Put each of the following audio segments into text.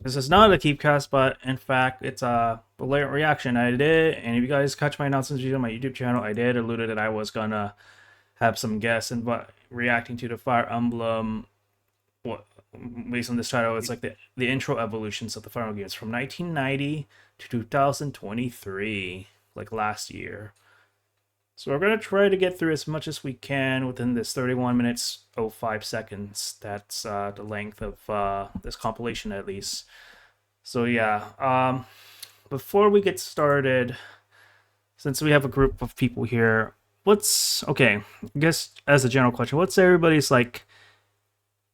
This is not a Keepcast, but in fact, it's a later reaction. I did, and if you guys catch my announcements video on my YouTube channel, I did alluded that I was gonna have some guests and but reacting to the Fire Emblem. What based on this title, it's like the intro evolutions of the Fire Emblem games from 1990 to 2023, like last year. So we're gonna try to get through as much as we can within this 31 minutes 05 seconds. That's the length of this compilation, at least. So yeah, before we get started, since we have a group of people here, what's okay? I guess as a general question, what's everybody's like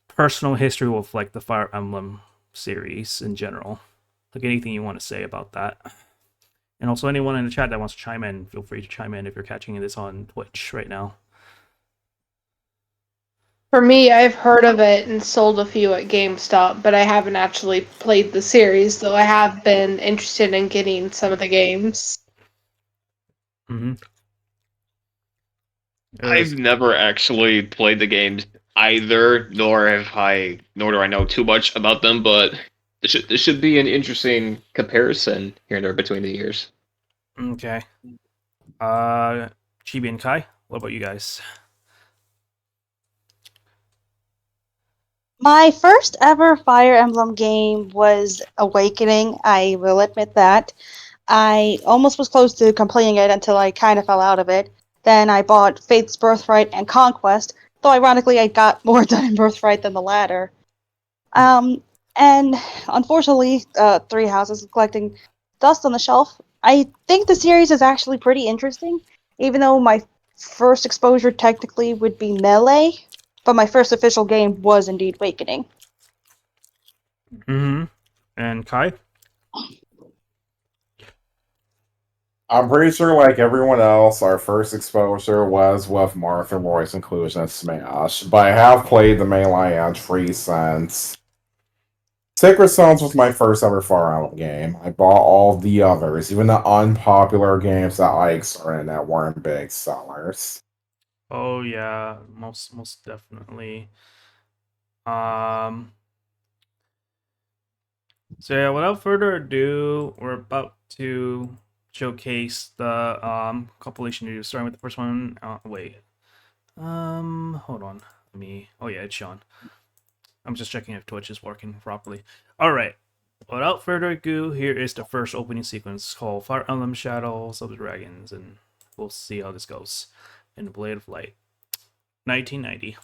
personal history with like the Fire Emblem series in general? Like anything you want to say about that? And also anyone in the chat that wants to chime in, feel free to chime in if you're catching this on Twitch right now. For me, I've heard of it and sold a few at GameStop, but I haven't actually played the series, though I have been interested in getting some of the games. Mm-hmm. I've never actually played the games either, nor do I know too much about them, but this should be an interesting comparison here and there between the years. Okay. Chibi and Kai, what about you guys? My first ever Fire Emblem game was Awakening. I will admit that. I almost was close to completing it until I kind of fell out of it. Then I bought Faith's Birthright and Conquest, though ironically I got more done in Birthright than the latter. And unfortunately, Three Houses collecting dust on the shelf. I think the series is actually pretty interesting, even though my first exposure technically would be Melee, but my first official game was indeed Awakening. Mm-hmm. And Kai? I'm pretty sure, like everyone else, our first exposure was with Martha Roy's inclusion in Smash, but I have played the Melee entry since. Sacred Stones was my first ever Fire Emblem game. I bought all the others, even the unpopular games that I started that weren't big sellers. Oh yeah, most definitely. Um. So yeah, without further ado, we're about to showcase the compilation video, starting with the first one. Wait. Hold on. Let me. Oh yeah, it's Sean. I'm just checking if Twitch is working properly. All right. Without further ado, here is the first opening sequence called Fire Emblem Shadows of the Dragons, and we'll see how this goes. In the Blade of Light, 1990.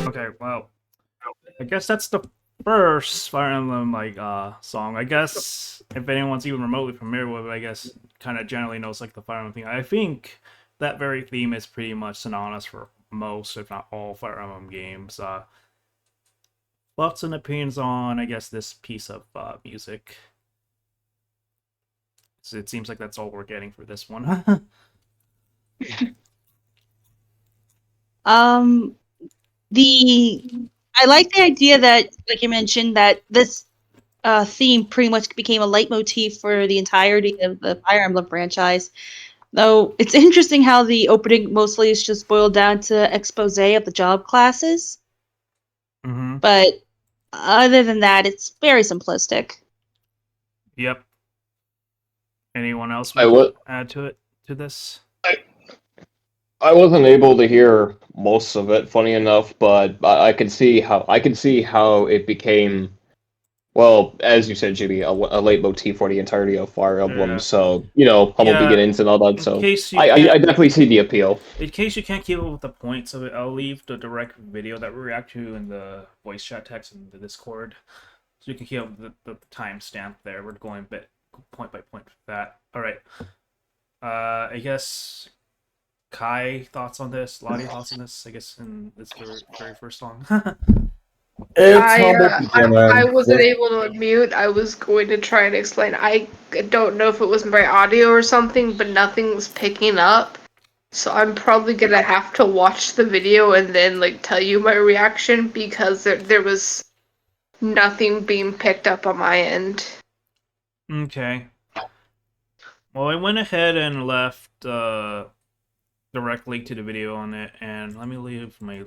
Okay, well, I guess that's the first Fire Emblem like song. I guess if anyone's even remotely familiar with it, I guess kind of generally knows like the Fire Emblem thing. I think that very theme is pretty much synonymous for most, if not all, Fire Emblem games. thoughts and opinions on, I guess, this piece of music. So it seems like that's all we're getting for this one. Um, I like the idea that, like you mentioned, that this theme pretty much became a leitmotif for the entirety of the Fire Emblem franchise. Though it's interesting how the opening mostly is just boiled down to expose of the job classes. Mm-hmm. But other than that, it's very simplistic. Yep. Anyone else I want was to add to this? I wasn't able to hear most of it, funny enough, but I can see how it became, well, as you said, Jimmy, a leitmotif for the entirety of Fire Emblem. Yeah. So humble Yeah. beginnings and all that. In So case you I can't, definitely see the appeal. in case you can't keep up with the points of it, I'll leave the direct video that we react to in the voice chat text in the Discord, so you can keep up with the timestamp there. We're going point by point with that. All right. I guess Kai thoughts on this. Lottie thoughts on this. I guess in this very first song. It's I, humble uh, I beginnings. wasn't able to unmute. I was going to try and explain. I don't know if it was my audio or something, but nothing was picking up. So I'm probably gonna have to watch the video and then like tell you my reaction because there was nothing being picked up on my end. Okay. Well, I went ahead and left direct link to the video on it, and let me leave my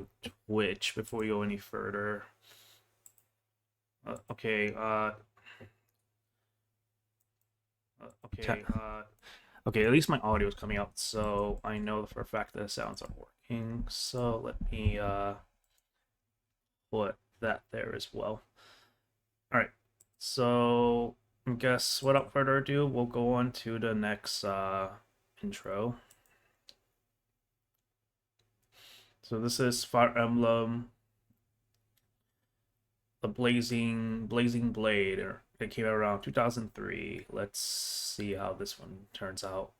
Twitch before we go any further. Okay. Okay. Okay. At least my audio is coming out, so I know for a fact that the sounds are working. So let me put that there as well. All right. So I guess without further ado, we'll go on to the next intro. So this is Fire Emblem, the Blazing Blade. It came out around 2003. Let's see how this one turns out.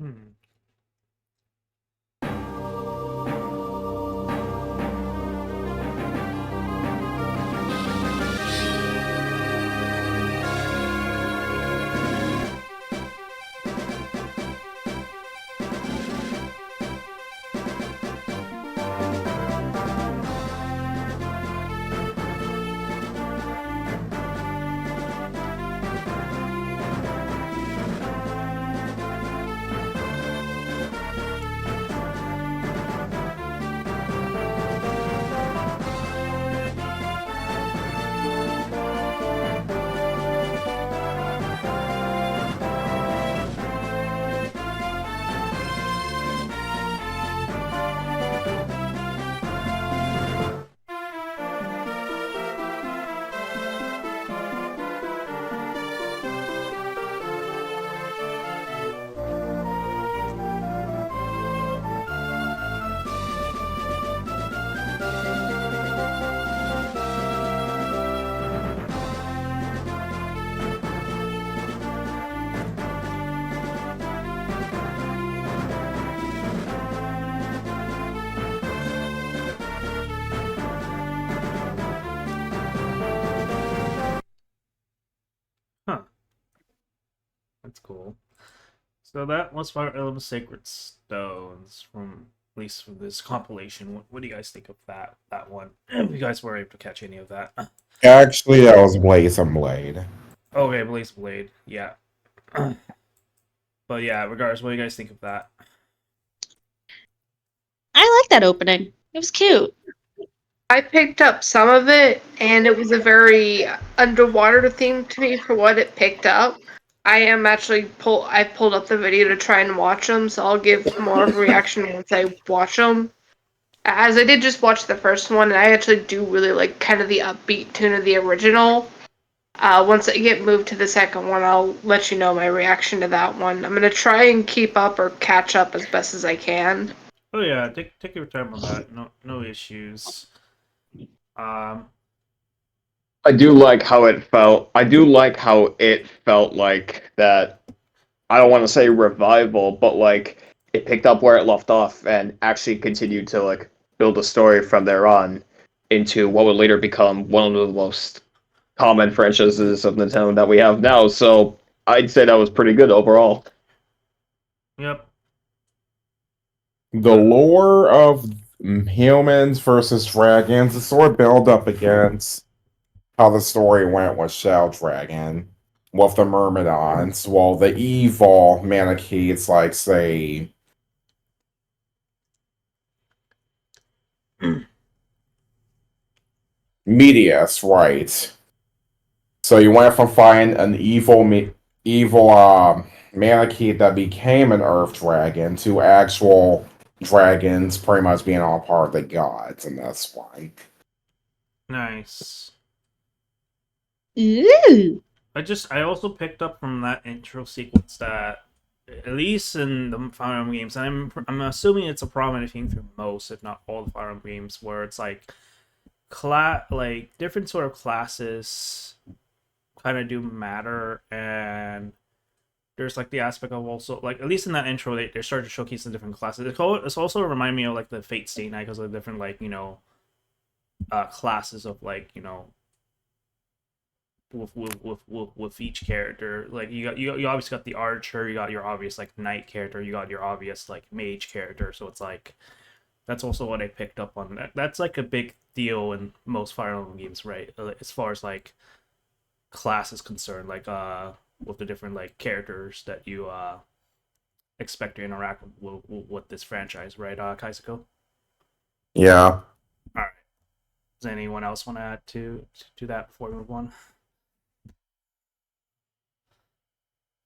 Hmm. Huh. That's cool. So that was Fire Emblem Sacred Stones from at least from this compilation. What do you guys think of that one? If you guys were able to catch any of that. Actually, that was Blaze and Blade. Okay, Blaze Blade, yeah. But yeah, regardless, what do you guys think of that? I like that opening. It was cute. I picked up some of it, and it was a very underwater theme to me for what it picked up. I am actually I pulled up the video to try and watch them, so I'll give more of a reaction once I watch them. As I did just watch the first one, and I actually do really like kind of the upbeat tune of the original. Once I get moved to the second one, I'll let you know my reaction to that one. I'm gonna try and keep up or catch up as best as I can. Oh yeah, take your time on that. No issues. Um, I do like how it felt. I do like how it felt like that. I don't want to say revival, but like it picked up where it left off and actually continued to like build a story from there on into what would later become one of the most common franchises of Nintendo that we have now. So I'd say that was pretty good overall. yep. The lore of humans versus dragons is sort of built up against how the story went with Shell Dragon, with the Myrmidons, while the evil Manichees, like, say, Medius, right? So you went from fighting an evil Manakee that became an Earth Dragon to actual dragons pretty much being all part of the gods in this one. Nice. Ooh. I also picked up from that intro sequence that at least in the Fire Emblem games, and I'm assuming it's a prominent theme through most, if not all, the Fire Emblem games, where it's like like different sort of classes kind of do matter, and there's like the aspect of also like at least in that intro they started to showcase the different classes. It's also remind me of like the Fate Stay Night because of the different like classes of like with each character. Like you obviously got the archer, you got your obvious like knight character, you got your obvious like mage character. So it's like that's also what I picked up on. That's like a big deal in most Fire Emblem games, right? As far as like class is concerned, like with the different like characters that you expect to interact with this franchise, right? Kaisuko. Yeah. All right. Does anyone else want to add to that before we move on?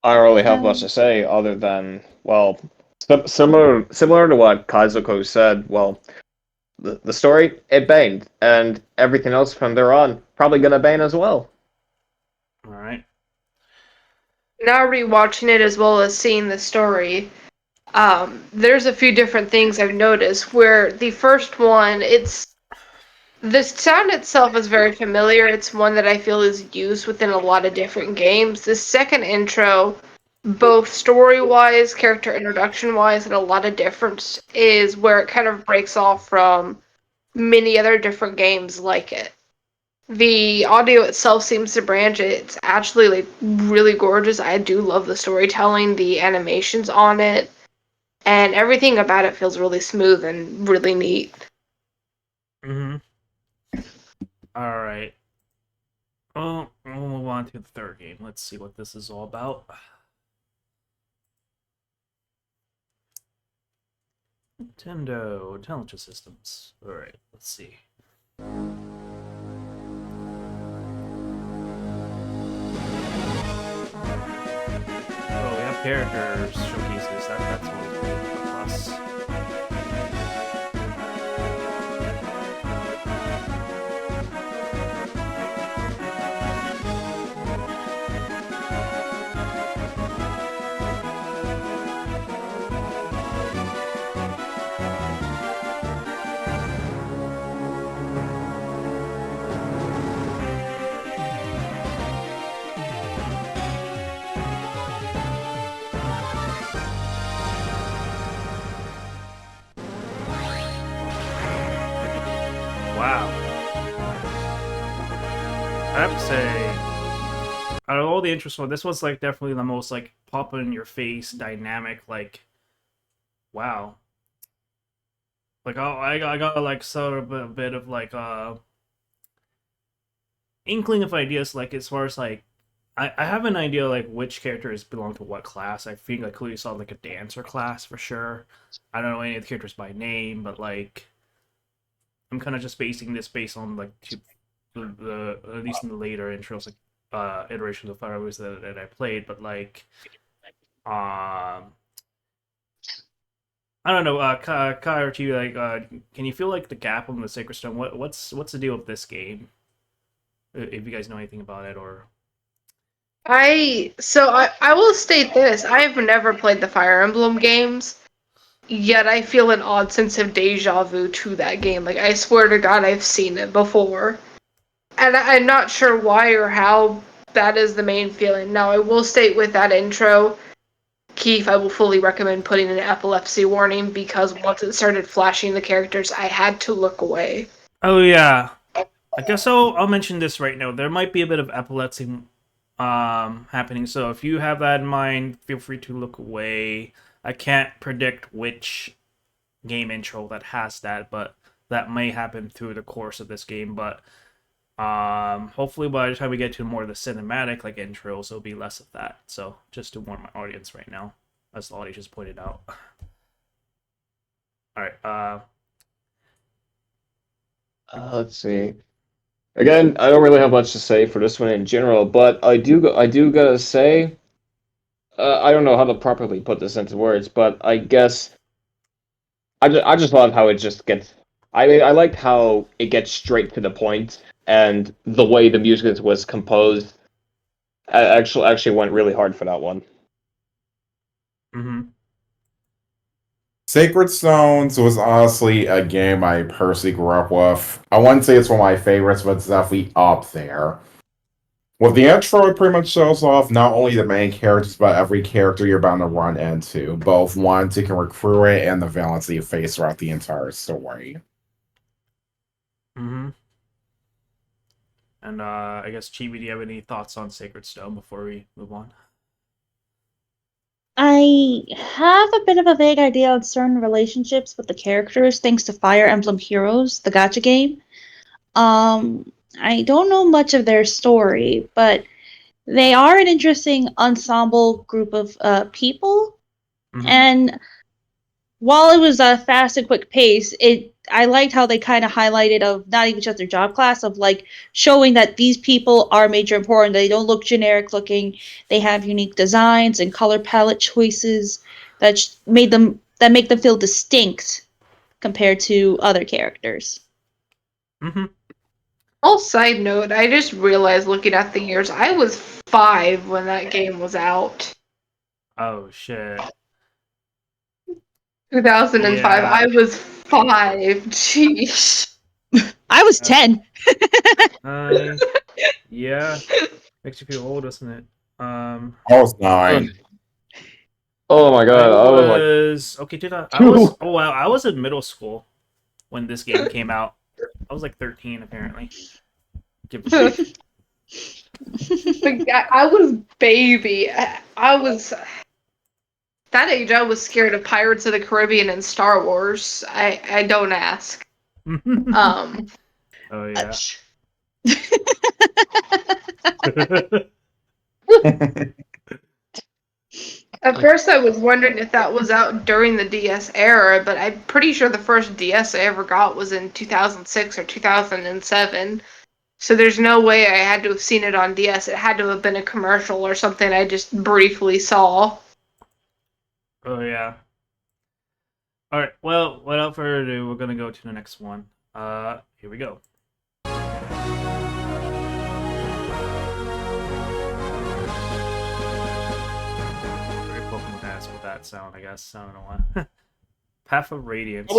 I don't really have much to say other than well, similar to what Kaizuko said. Well, the story it banged, and everything else from there on probably gonna bang as well. All right. Now rewatching it as well as seeing the story, there's a few different things I've noticed where the first one, the sound itself is very familiar. It's one that I feel is used within a lot of different games. The second intro, both story-wise, character introduction-wise, and a lot of difference is where it kind of breaks off from many other different games like it. The audio itself seems to branch. It's actually like really gorgeous. I do love the storytelling, the animations on it, and everything about it feels really smooth and really neat. Mm-hmm. All right. Well, we'll move on to the third game. Let's see what this is all about. Nintendo Intelligent Systems. All right. Let's see. Oh, we have characters showcases. That's always a plus. Wow. I have to say, out of all the intros, this was like definitely the most like pop in your face, dynamic. Like, wow. Like I got like sort of a bit of like inkling of ideas, like as far as like I have an idea like which characters belong to what class. I think I clearly saw like a dancer class for sure. I don't know any of the characters by name, but like I'm kind of just basing this based on like the at least in the later intros, like iterations of Fire Wars that I played, but like I don't know, Kai or to you, like, can you feel like the gap on the Sacred Stone? What's the deal with this game? If you guys know anything about it, or I will state this. I have never played the Fire Emblem games, yet I feel an odd sense of deja vu to that game. Like, I swear to God, I've seen it before. And I'm not sure why or how that is the main feeling. Now, I will state with that intro, Keith, I will fully recommend putting an epilepsy warning because once it started flashing the characters, I had to look away. oh yeah, I guess I'll mention this right now. There might be a bit of epilepsy happening, so if you have that in mind, feel free to look away. I can't predict which game intro that has that, but that may happen through the course of this game. But hopefully by the time we get to more of the cinematic like intros, there'll be less of that. So just to warn my audience right now, as the audience just pointed out. All right. Let's see. Again, I don't really have much to say for this one in general, but I do gotta say, I don't know how to properly put this into words, but I guess I just love how it just gets. I mean, I like how it gets straight to the point, and the way the music was composed actually went really hard for that one. Mm-hmm. Sacred Stones was honestly a game I personally grew up with. I wouldn't say it's one of my favorites, but it's definitely up there. With the intro, it pretty much shows off not only the main characters, but every character you're bound to run into, both ones you can recruit and the villains that you face throughout the entire story. Mm-hmm. And I guess Chibi, do you have any thoughts on Sacred Stone before we move on? I have a bit of a vague idea on certain relationships with the characters thanks to Fire Emblem Heroes, the gacha game. I don't know much of their story, but they are an interesting ensemble group of people. Mm-hmm. And while it was a fast and quick pace, I liked how they kind of highlighted of not even just their job class, of like showing that these people are major important. They don't look generic looking. They have unique designs and color palette choices that make them feel distinct compared to other characters. Mm-hmm. All side note, I just realized looking at the years, I was 5 when that game was out. Oh shit. 2005. Yeah. I was 5. Jeez. I was 10. Yeah. Makes you feel old, doesn't it? I was 9. Oh my god, I was like, okay, dude. I was oh wow, I was in middle school when this game came out. I was like 13 apparently. Give or take. I was baby. I was that age. I was scared of Pirates of the Caribbean and Star Wars. I don't ask. Oh yeah. At first, I was wondering if that was out during the DS era, but I'm pretty sure the first DS I ever got was in 2006 or 2007. So there's no way I had to have seen it on DS. It had to have been a commercial or something I just briefly saw. Oh yeah. All right. Well, without further ado, we're gonna go to the next one. Here we go. Very Pokemon ass with that sound, I guess. I don't know why. Path of Radiance.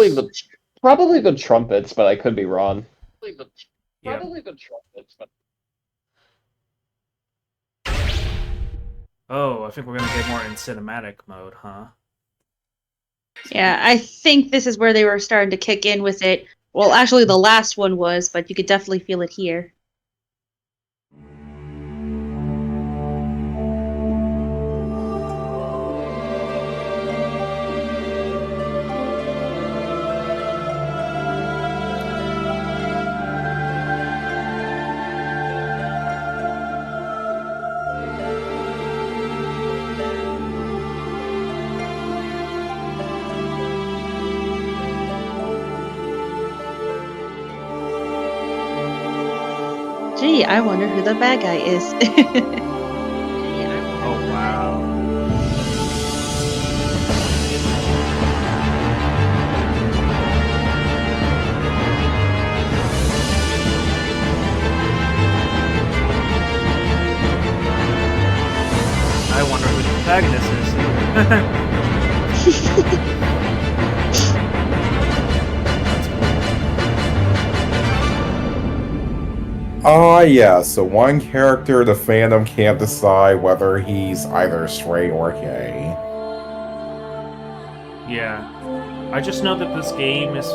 probably the trumpets, but I could be wrong. Yeah. Probably the trumpets, but Oh, I think we're gonna get more in cinematic mode, huh? Yeah, I think this is where they were starting to kick in with it. Well, actually, the last one was, but you could definitely feel it here. Gee, I wonder who the bad guy is. Oh wow. I wonder who the protagonist is. Yeah, so one character the fandom can't decide whether he's either straight or gay. Yeah. I just know that this game is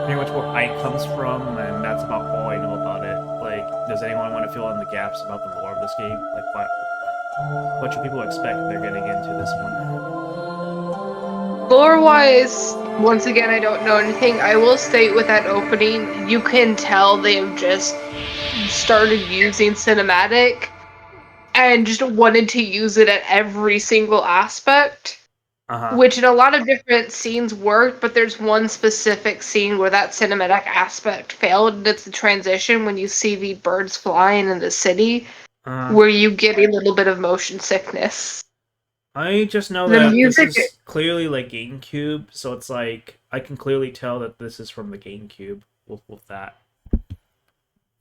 pretty much where Ike comes from, and that's about all I know about it. Like, does anyone want to fill in the gaps about the lore of this game? Like, what should people expect if they're getting into this one? Lore-wise, once again, I don't know anything. I will state with that opening, you can tell they have just started using cinematic and just wanted to use it at every single aspect. Uh-huh. Which in a lot of different scenes worked, but there's one specific scene where that cinematic aspect failed, and it's the transition when you see the birds flying in the city, where you get a little bit of motion sickness. I just know The that this music- is clearly like GameCube, so it's like I can clearly tell that this is from the GameCube with that.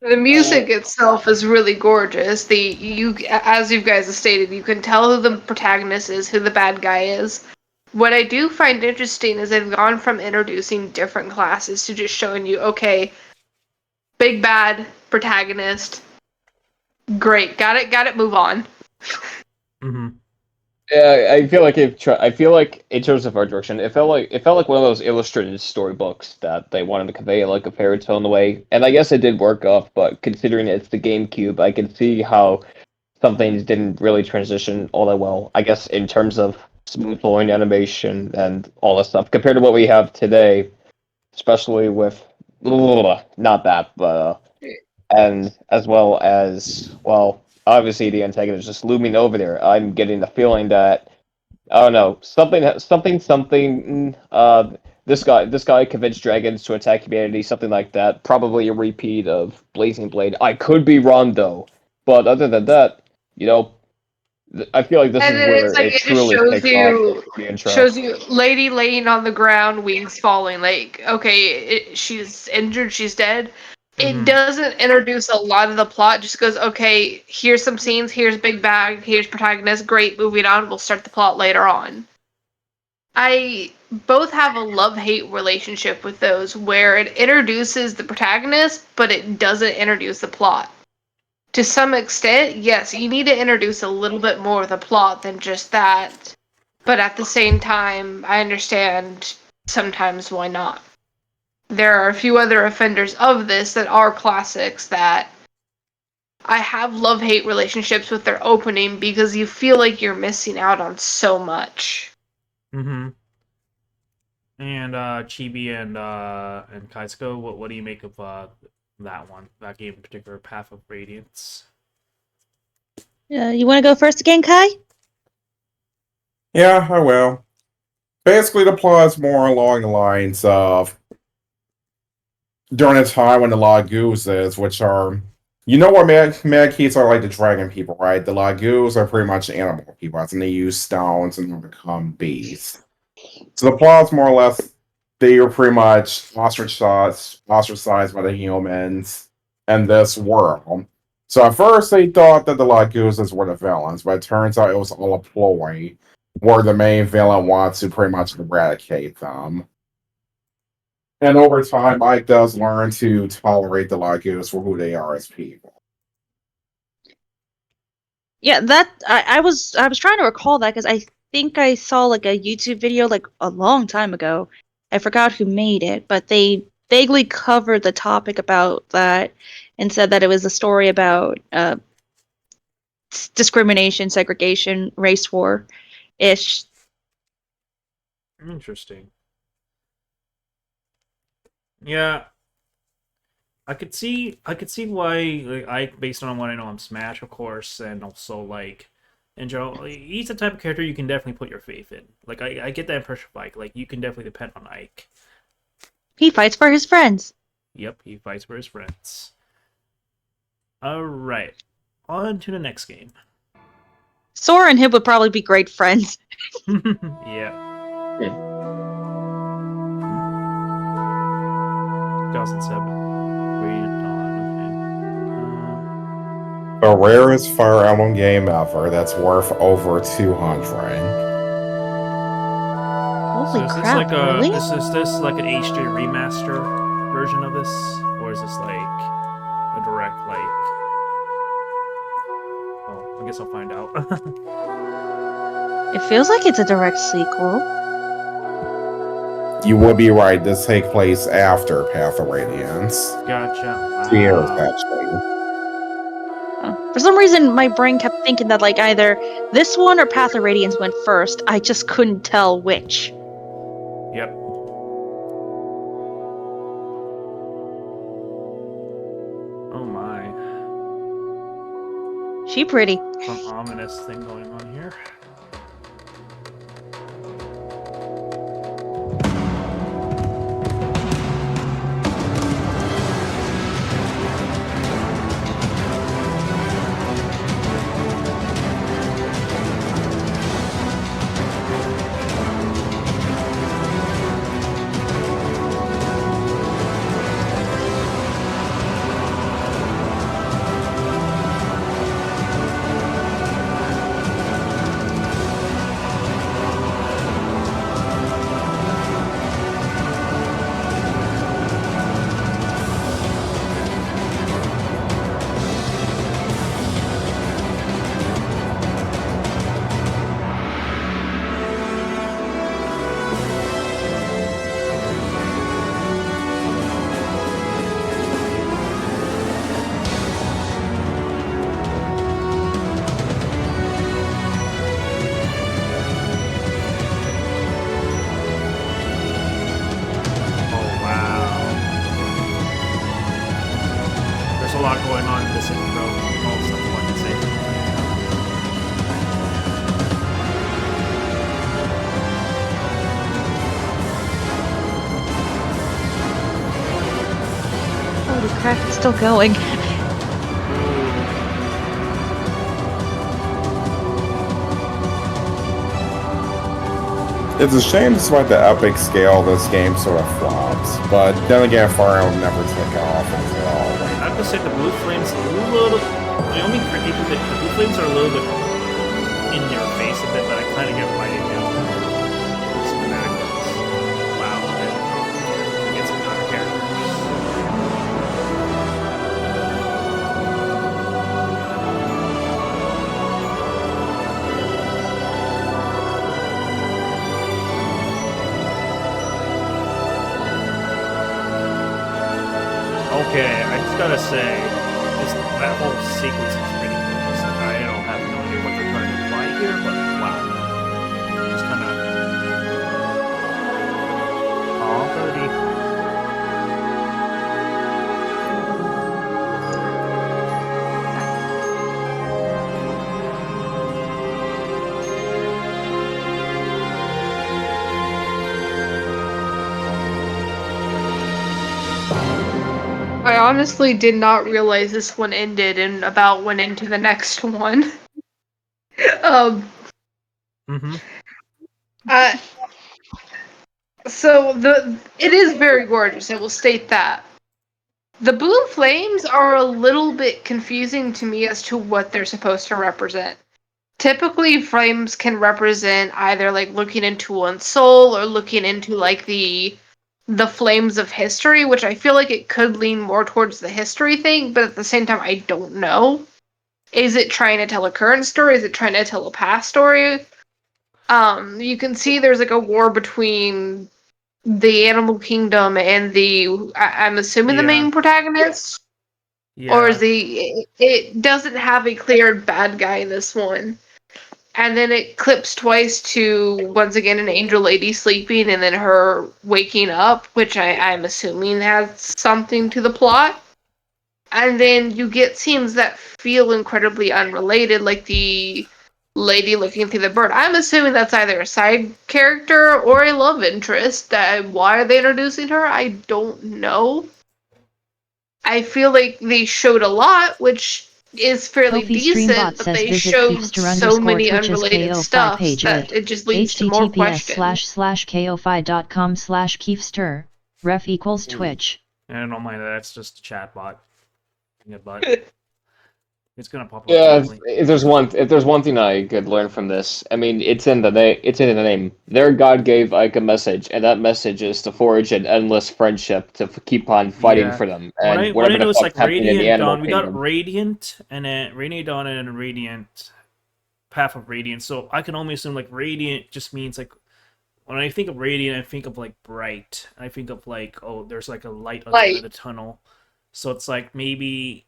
The music itself is really gorgeous. As you guys have stated, you can tell who the protagonist is, who the bad guy is. What I do find interesting is they've gone from introducing different classes to just showing you, okay, big bad protagonist. Great, got it. Move on. Mm-hmm. Yeah, I feel like in terms of art direction, it felt like one of those illustrated storybooks that they wanted to convey like a fairy tale in a way. And I guess it did work off, but considering it's the GameCube, I can see how some things didn't really transition all that well. I guess in terms of smooth flowing animation and all that stuff, compared to what we have today, especially with not that, but and as well as obviously the antagonist just looming over there. I'm getting the feeling that I don't know something. This guy convinced dragons to attack humanity, something like that. Probably a repeat of Blazing Blade. I could be wrong though, but other than that, you know, I feel like this And is then where it's like it it just truly shows takes off you the intro. lady laying on the ground, wings falling. Like, okay, she's injured, she's dead. It doesn't introduce a lot of the plot. Just goes, okay, here's some scenes, here's big bag, here's protagonist, great, moving on. We'll start the plot later on. I both have a love-hate relationship with those where it introduces the protagonist, but it doesn't introduce the plot. To some extent, yes, you need to introduce a little bit more of the plot than just that. But at the same time, I understand sometimes why not. There are a few other offenders of this that are classics that I have love-hate relationships with their opening because you feel like you're missing out on so much. Mm-hmm. And Chibi and Kaisuko, what do you make of that game in particular, Path of Radiance? You want to go first again, Kai? Yeah, I will. Basically, the plot is more along the lines of during a time when the Lagooses, which are, you know what Mad-Keys are like the dragon people, right? The Lagoos are pretty much animal people, and they use stones and they become beasts. So the plot is more or less they are pretty much ostracized by the humans in this world. So at first they thought that the Lagooses were the villains, but it turns out it was all a ploy where the main villain wants to pretty much eradicate them. And over time, Mike does learn to tolerate the Lagoos for who they are as people. Yeah, that I was trying to recall that because I think I saw like a YouTube video like a long time ago. I forgot who made it, but they vaguely covered the topic about that and said that it was a story about discrimination, segregation, race war ish. Interesting. Yeah, I could see why like, based on what I know on Smash, of course, and also like in general, he's the type of character you can definitely put your faith in. Like I get that impression of Ike. Like you can definitely depend on Ike. He fights for his friends. Yep, he fights for his friends. Alright. On to the next game. Sora and him would probably be great friends. Yeah. 2007. Radiant Dawn, The rarest Fire Emblem game ever that's worth over 200. Holy So is crap, this like really? is this like an HD remaster version of this? Or is this like a direct like I guess I'll find out. It feels like it's a direct sequel. You would be right, this take place after Path of Radiance. Gotcha. 2 years, Wow. actually. For some reason, my brain kept thinking that like either this one or Path of Radiance went first. I just couldn't tell which. Yep. Oh my. She pretty. Some ominous thing going on here. A lot going on in this intro. All stuff I want to say. Holy crap, it's still going. It's a shame despite the epic scale this game sort of flops, but then again Fire Emblem never took off until I have to say the blue flames a little. The only critique is that the blue flames are a little bit in your face a bit, but I kind of get why they do. Wow, okay. Get some other characters. Okay, I just gotta say, that whole sequence is pretty cool. Just like, I don't have no idea what they're trying to imply here, but wow. Just kind of... Aw, birdie. I honestly did not realize this one ended and about went into the next one. Mm-hmm. So it is very gorgeous, I will state that. The blue flames are a little bit confusing to me as to what they're supposed to represent. Typically, flames can represent either like looking into one's soul or looking into like the flames of history, which I feel like it could lean more towards the history thing, but at the same time, I don't know. Is it trying to tell a current story? Is it trying to tell a past story? You can see there's like a war between the animal kingdom and I'm assuming the main protagonist. Yeah. Or is it doesn't have a clear bad guy in this one. And then it clips twice to once again an angel lady sleeping and then her waking up, which I'm assuming has something to the plot. And then you get scenes that feel incredibly unrelated, like the lady looking through the bird. I'm assuming that's either a side character or a love interest. Why are they introducing her? I don't know. I feel like they showed a lot, which is fairly Kofi Streambot decent, but says they visit showed Kiefster so underscore many Twitch's unrelated KO5 stuff page that id. it just leads to more questions. https://ko5.com/Kiefster. Ref equals Twitch. I don't mind that. That's just a chat bot. But it's gonna pop up Yeah, eventually. if there's one thing I could learn from this, I mean, it's in the name. Their God gave Ike a message, and that message is to forge an endless friendship to keep on fighting Yeah. for them, What and I whatever the know is fuck's like happening in the Radiant animal Dawn. We got kingdom. Radiant and then Radiant Dawn and Radiant Path of Radiance. So I can only assume like Radiant just means like when I think of Radiant, I think of like bright. I think of like, oh, there's like a light at the end of the tunnel. So it's like maybe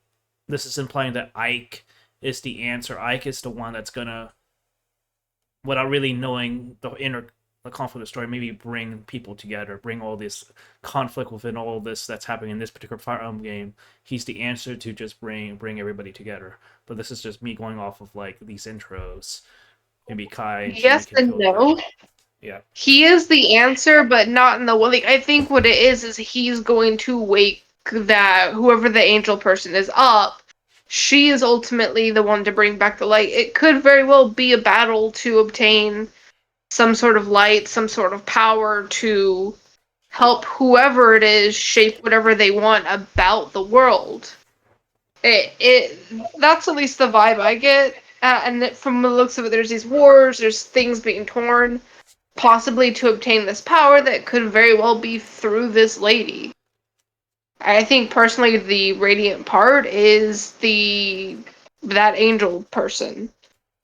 this is implying that Ike is the answer. Ike is the one that's gonna, without really knowing the conflict of the story, maybe bring people together, bring all this conflict within all this that's happening in this particular Fire Emblem game. He's the answer to just bring everybody together. But this is just me going off of like these intros. Maybe Kai and Yes Chibi can and fill no. Yeah. He is the answer, but not in the way. Like, I think what it is he's going to wake that whoever the angel person is up. She is ultimately the one to bring back the light. It could very well be a battle to obtain some sort of light, some sort of power to help whoever it is shape whatever they want about the world. It that's at least the vibe I get. From the looks of it, there's these wars, there's things being torn, possibly to obtain this power that could very well be through this lady. I think personally the radiant part is that angel person.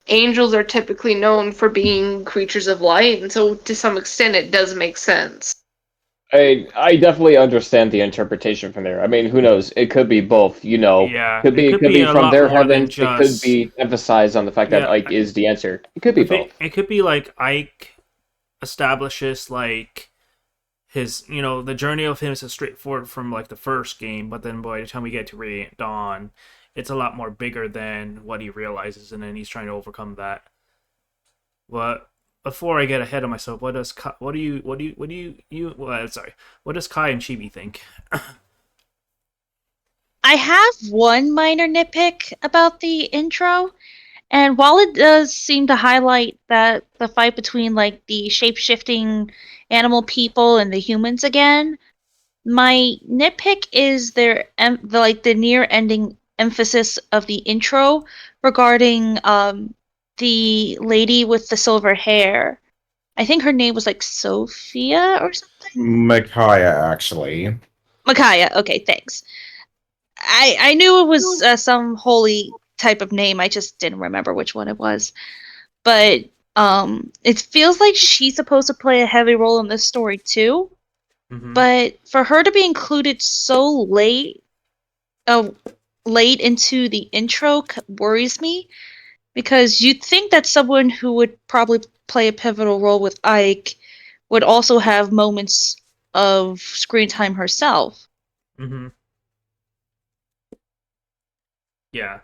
Angels are typically known for being creatures of light, and so to some extent it does make sense. I definitely understand the interpretation from there. I mean, who knows? It could be both. You know, Yeah. could It be could it could be be a from lot their more than heavens. It could just. be emphasized on the fact that Yeah. Ike is the answer. It could be both. It could be like Ike establishes like his, the journey of him is a straightforward from like the first game, but then by the time we get to Radiant Dawn, it's a lot more bigger than what he realizes, and then he's trying to overcome that. But before I get ahead of myself, what does Kai and Chibi think? I have one minor nitpick about the intro, and while it does seem to highlight that the fight between like the shape-shifting animal people and the humans again, my nitpick is the near ending emphasis of the intro regarding the lady with the silver hair. I think her name was like Sophia or something. Micaiah, actually. Micaiah. Okay, thanks. I knew it was some holy type of name. I just didn't remember which one it was. But it feels like she's supposed to play a heavy role in this story too. Mm-hmm. But for her to be included so late into the intro worries me, because you'd think that someone who would probably play a pivotal role with Ike would also have moments of screen time herself. Mm-hmm. Yeah.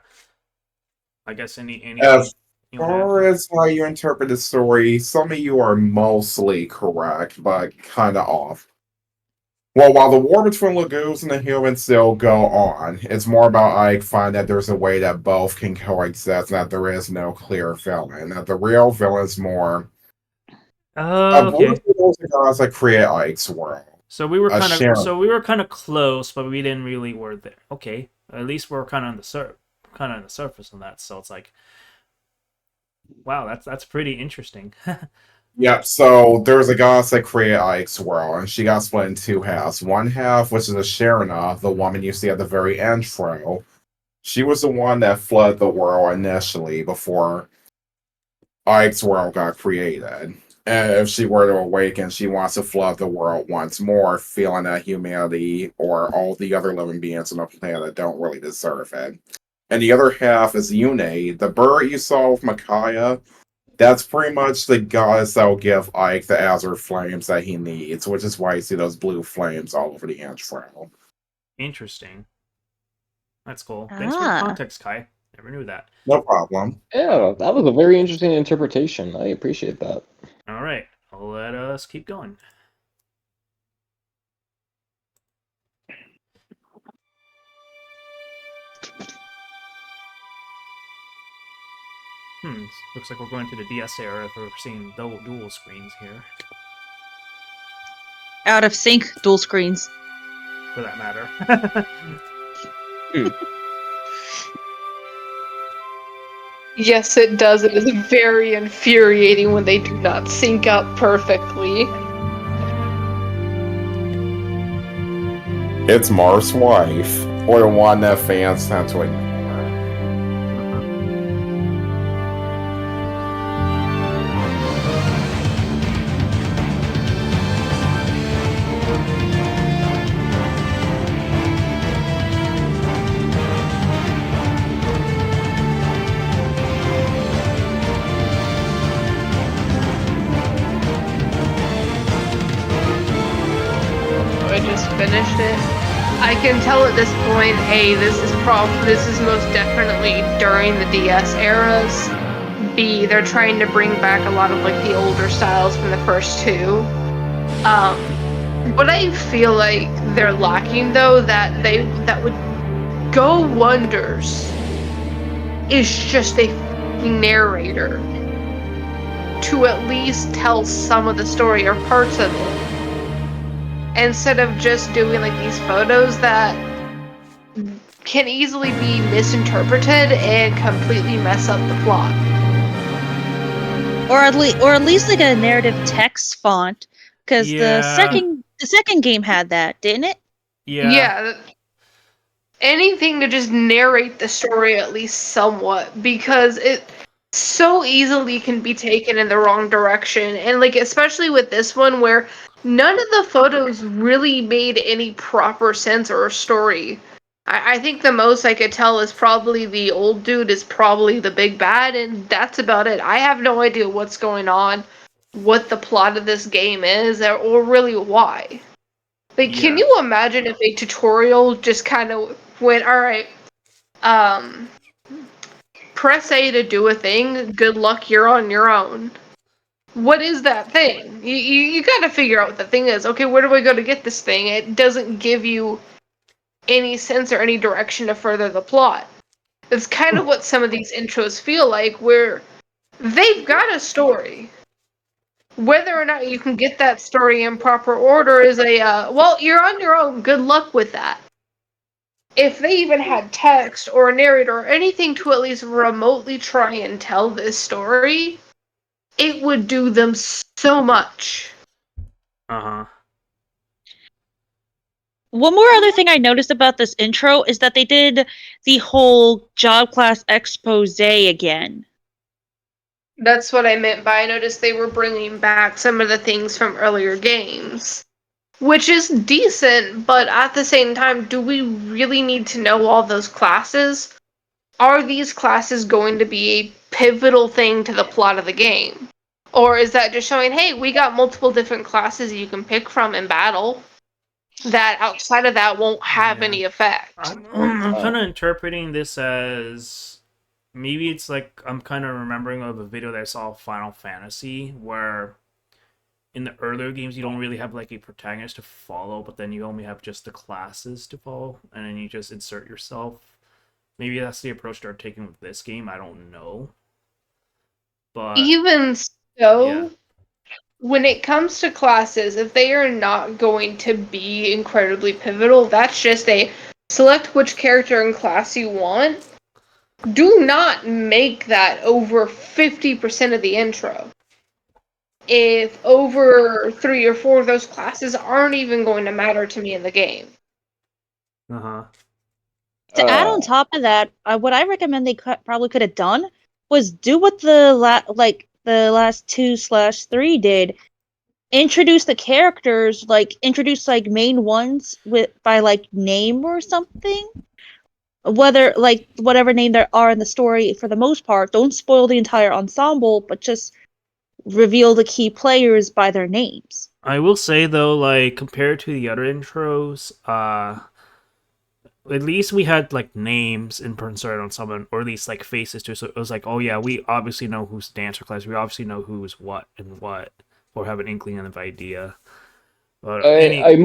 I guess any As you far wanna- as how you interpret the story, some of you are mostly correct, but kind of off. Well, while the war between Lagoons and the humans still go on, it's more about Ike finding that there's a way that both can coexist, and that there is no clear villain. That the real villain's more Okay. those guys that create Ike's world. So we were A share. kind of close, but we didn't really were there. Okay. At least we're kind of on the surface on that. So it's like, wow, that's pretty interesting. Yep, so there's a goddess that created Ike's world, and she got split in two halves. One half, which is a Sharona, the woman you see at the very intro. She was the one that flooded the world initially before Ike's world got created. And if she were to awaken, she wants to flood the world once more, feeling that humanity or all the other living beings on the planet don't really deserve it. And the other half is Yune, the bird you saw with Micaiah. That's pretty much the goddess that will give Ike the azure flames that he needs, which is why you see those blue flames all over the intro. Interesting. That's cool. Thanks for the context, Kai. Never knew that. No problem. Yeah, that was a very interesting interpretation. I appreciate that. All right, let us keep going. screens. Looks like we're going to the DS era if we're seeing dual screens here, Out of sync dual screens. for that matter. Yes, it does. It is very infuriating when they do not sync up perfectly. It's Marth's wife, or the one that fans tend to ignore. I just finished it. I can tell at this point, A, this is most definitely during the DS eras. B, they're trying to bring back a lot of like the older styles from the first two. What I feel like they're lacking though, that would go wonders, is just a narrator to at least tell some of the story or parts of it, instead of just doing like these photos that can easily be misinterpreted and completely mess up the plot. Or at least like a narrative text font, because Yeah. the second game had that, didn't it? Yeah, anything to just narrate the story at least somewhat, because it so easily can be taken in the wrong direction. And like especially with this one where none of the photos really made any proper sense or story. I think the most I could tell is probably the old dude is probably the big bad, and that's about it. I have no idea what's going on, what the plot of this game is, or really why. Like, can Yeah. you imagine if a tutorial just kind of went, alright, press A to do a thing, good luck, you're on your own. What is that thing? You gotta figure out what the thing is. Okay, where do I go to get this thing? It doesn't give you any sense or any direction to further the plot. It's kind of what some of these intros feel like, where they've got a story. Whether or not you can get that story in proper order is well, you're on your own. Good luck with that. If they even had text or a narrator or anything to at least remotely try and tell this story, it would do them so much. Uh-huh. One more other thing I noticed about this intro is that they did the whole job class expose again. That's what I meant by I noticed they were bringing back some of the things from earlier games. Which is decent, but at the same time, do we really need to know all those classes? Are these classes going to be a pivotal thing to the plot of the game? Or is that just showing, hey, we got multiple different classes you can pick from in battle that outside of that won't have Yeah. any effect? I'm kind of interpreting this as maybe it's like I'm kind of remembering of a video that I saw of Final Fantasy where in the earlier games you don't really have like a protagonist to follow, but then you only have just the classes to follow, and then you just insert yourself. Maybe that's the approach they're taking with this game. I don't know, but Even so, yeah. when it comes to classes, if they are not going to be incredibly pivotal, that's just a select which character and class you want. Do not make that over 50% of the intro. If over 3 or 4 of those classes aren't even going to matter to me in the game. Uh-huh. To add on top of that, what I recommend they probably could have done was do what the last 2/3 did. Introduce the characters, like introduce like main ones by like name or something. Whether like whatever name there are in the story for the most part, don't spoil the entire ensemble, but just reveal the key players by their names. I will say though, like compared to the other intros, at least we had like names in inserted on someone, or at least like faces too. So it was like, oh yeah, we obviously know who's dancer class. We obviously know who's what and what, or have an inkling of idea. But I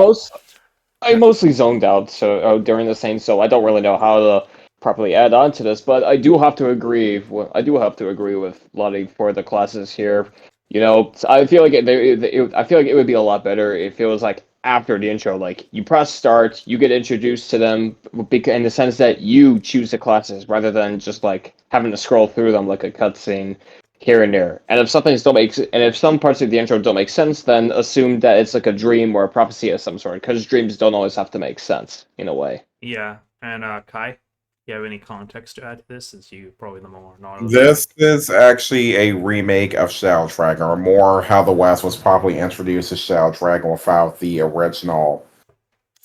mostly zoned out so during the scene, so I don't really know how properly add on to this, but I do have to agree. I do have to agree with Lottie for the classes here. You know, I feel like I feel like it would be a lot better if it was like after the intro. Like you press start, you get introduced to them, in the sense that you choose the classes rather than just like having to scroll through them like a cutscene here and there. And if if some parts of the intro don't make sense, then assume that it's like a dream or a prophecy of some sort, because dreams don't always have to make sense in a way. Yeah, and Kai, you have any context to add to this? Since you probably the more knowledgeable. This is actually a remake of Shadow Dragon, or more how the West was probably introduced to Shadow Dragon without the original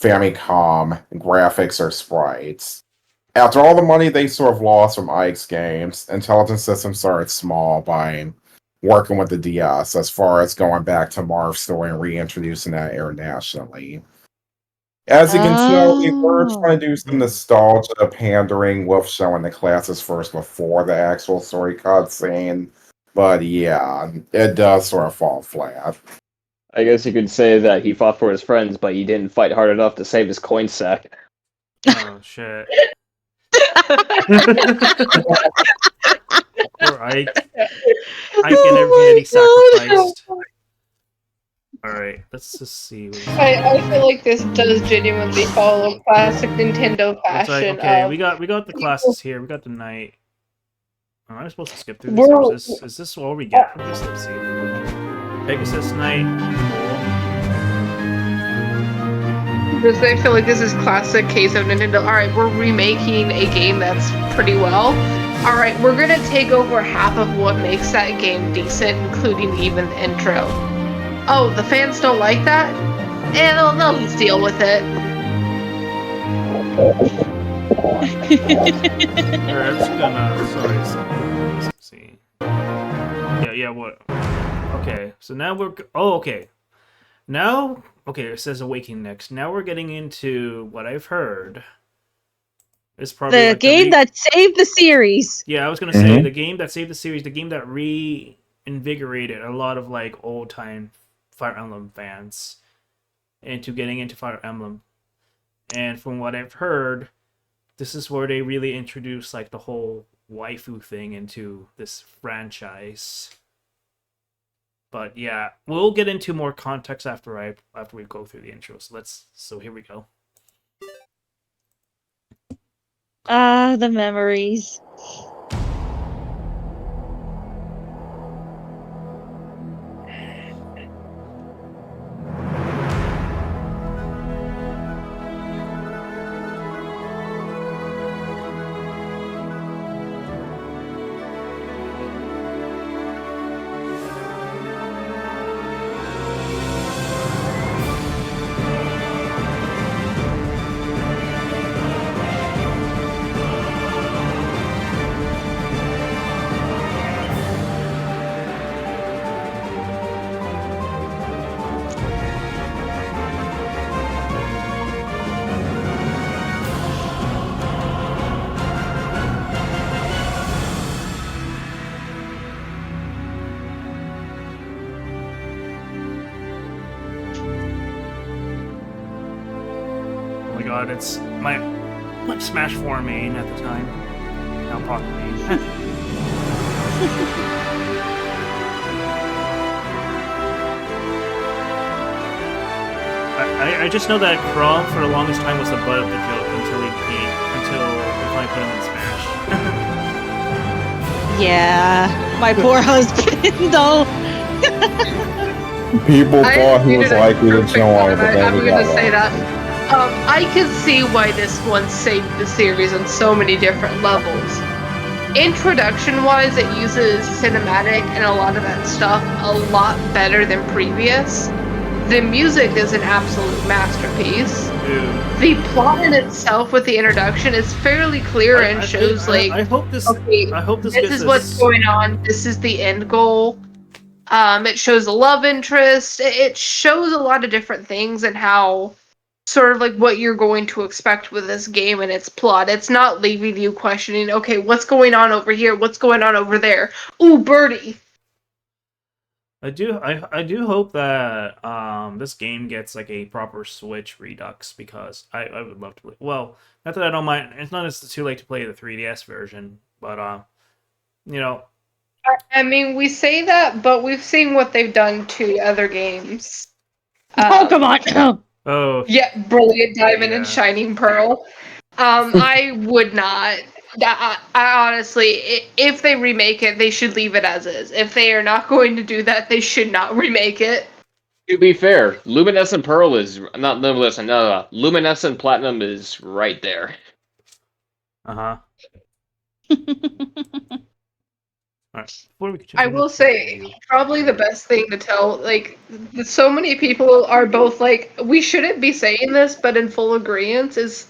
Famicom graphics or sprites. After all the money they sort of lost from Ike's games, Intelligent Systems started small by working with the DS as far as going back to Marv's story and reintroducing that internationally. As you can tell, they were trying to do some nostalgia pandering with showing the classes first before the actual story cutscene. But yeah, it does sort of fall flat. I guess you could say that he fought for his friends, but he didn't fight hard enough to save his coin sack. Oh shit. Poor Ike. Ike and everything that he sacrificed. Alright, let's just see. I feel like this does genuinely follow classic Nintendo It's like, fashion. okay, we got the classes here. We got the knight. Am I supposed to skip through this? Or is this all we get from this? Let's see. Pegasus Knight. I feel like this is classic case of Nintendo. Alright, we're remaking a game that's pretty well. Alright, we're gonna take over half of what makes that game decent, including even the intro. Oh, the fans don't like that? They'll just deal with it. Alright, I'm just gonna. Sorry, let's see. Yeah, what? Okay, so now we're. Oh, okay. Now, okay, it says Awakening next. Now we're getting into what I've heard. It's probably The like game that saved the series. Yeah, I was gonna say the game that saved the series, the game that reinvigorated a lot of like old time Fire Emblem fans into getting into Fire Emblem. And from what I've heard, this is where they really introduce like the whole waifu thing into this franchise. But yeah, we'll get into more context after we go through the intro. So here we go. Ah, the memories. Oh my god, it's my Smash 4 main at the time. Now Pocket main. I just know that Crawl for the longest time was the butt of the joke until they finally put him in Smash. Yeah, my poor husband, though. People thought he was likely to join, but then I'm he got gonna say lost. that. I can see why this one saved the series on so many different levels. Introduction-wise, it uses cinematic and a lot of that stuff a lot better than previous. The music is an absolute masterpiece. Dude. The plot in itself with the introduction is fairly clear and shows I hope this. okay, I hope this this gets is what's going on. This is the end goal. It shows a love interest. It shows a lot of different things and how sort of like what you're going to expect with this game and its plot. It's not leaving you questioning, okay, what's going on over here? What's going on over there? Ooh, birdie. I do hope that this game gets like a proper Switch Redux because I would love to play. Well, not that I don't mind. It's not as too late to play the 3DS version, but you know, I mean, we say that, but we've seen what they've done to other games. Oh, come on. oh Yeah, Brilliant Diamond and yeah, Shining Pearl. I would not. I honestly, if they remake it, they should leave it as is. If they are not going to do that, they should not remake it. To be fair, Luminescent Pearl is not Luminescent. No, Luminescent Platinum is right there. uh-huh. All right. Before we I continue will to say, review, probably the best thing to tell, like, so many people are both like, we shouldn't be saying this, but in full agreement, is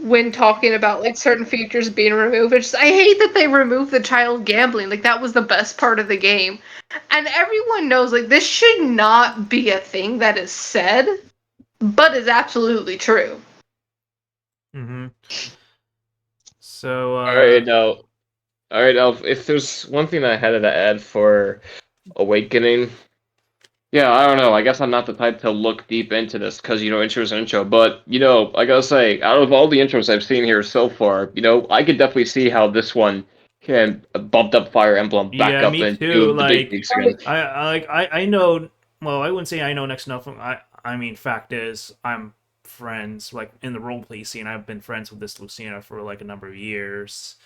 when talking about like certain features being removed. It's just, I hate that they removed the child gambling. Like that was the best part of the game, and everyone knows like this should not be a thing that is said, but is absolutely true. mm-hmm. So All right, now, all right, now, if there's one thing that I had to add for Awakening, yeah, I don't know. I guess I'm not the type to look deep into this because, intro's an intro. But, I gotta say, out of all the intros I've seen here so far, I could definitely see how this one can bumped up Fire Emblem back yeah, up me into too. the big Like leagues again. I know. Well, I wouldn't say I know next to nothing. I mean, fact is, I'm friends like in the roleplay scene. I've been friends with this Lucina for like a number of years,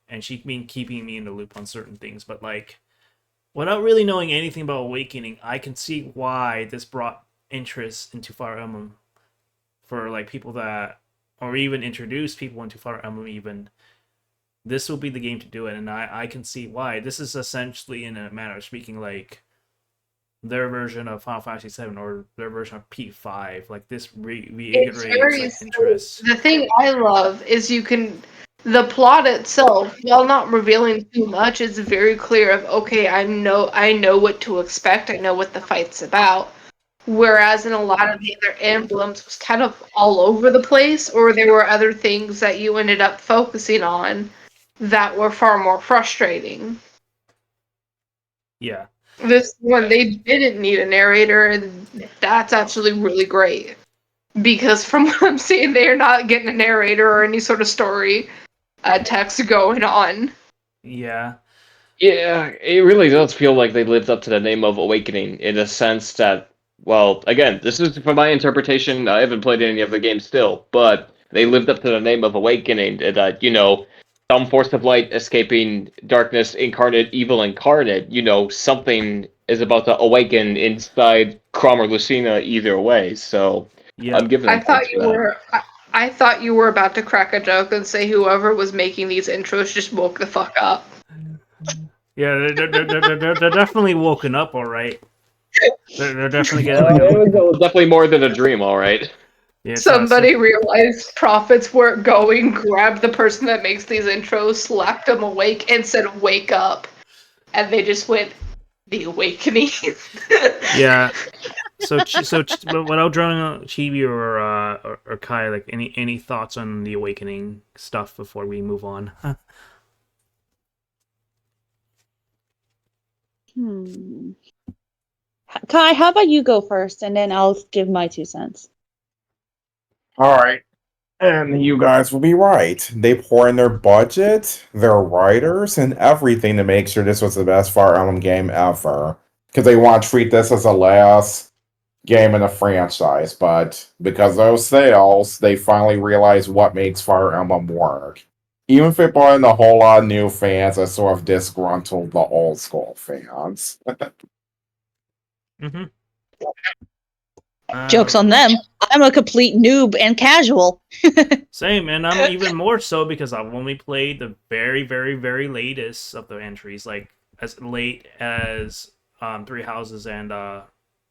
and she's been keeping me in the loop on certain things. But like, without really knowing anything about Awakening, I can see why this brought interest into Fire Emblem for like people that, or even introduce people into Fire Emblem. Even this will be the game to do it, and I can see why. This is essentially, in a manner of speaking, like their version of Final Fantasy VII or their version of P5. Like this It's reiterates very like interest. the thing I love is you can the plot itself, while not revealing too much, is very clear of okay, I know what to expect, I know what the fight's about. Whereas in a lot of the other emblems was kind of all over the place, or there were other things that you ended up focusing on that were far more frustrating. Yeah, This one they didn't need a narrator, and that's actually really great. Because from what I'm seeing, they're not getting a narrator or any sort of story text going on. yeah, Yeah, it really does feel like they lived up to the name of Awakening in a sense that, well, again, this is from my interpretation. I haven't played any of the games still, but they lived up to the name of Awakening. That, some force of light escaping darkness, incarnate, evil incarnate, something is about to awaken inside Crom or Lucina either way. So I'm yep. giving I them thought points for you that. were. I thought you were about to crack a joke and say whoever was making these intros just woke the fuck up. Yeah, they're definitely woken up, all right. They're definitely getting like It a was definitely more than a dream, all right. yeah. Somebody realized profits weren't going, grabbed the person that makes these intros, slapped them awake, and said, "Wake up!" And they just went, "The awakening." Yeah. But without drawing out Chibi or Kai, like any thoughts on the Awakening stuff before we move on? Kai, how about you go first, and then I'll give my 2 cents. All right. And you guys will be right. They pour in their budget, their writers, and everything to make sure this was the best Fire Emblem game ever. Because they want to treat this as the last game in the franchise. But because of those sales, they finally realized what makes Fire Emblem work. Even if it brought in a whole lot of new fans that sort of disgruntled the old school fans. Mm-hmm. Joke's on them. I'm a complete noob and casual. Same, and I'm even more so because I've only played the very, very, very latest of the entries, like as late as Three Houses and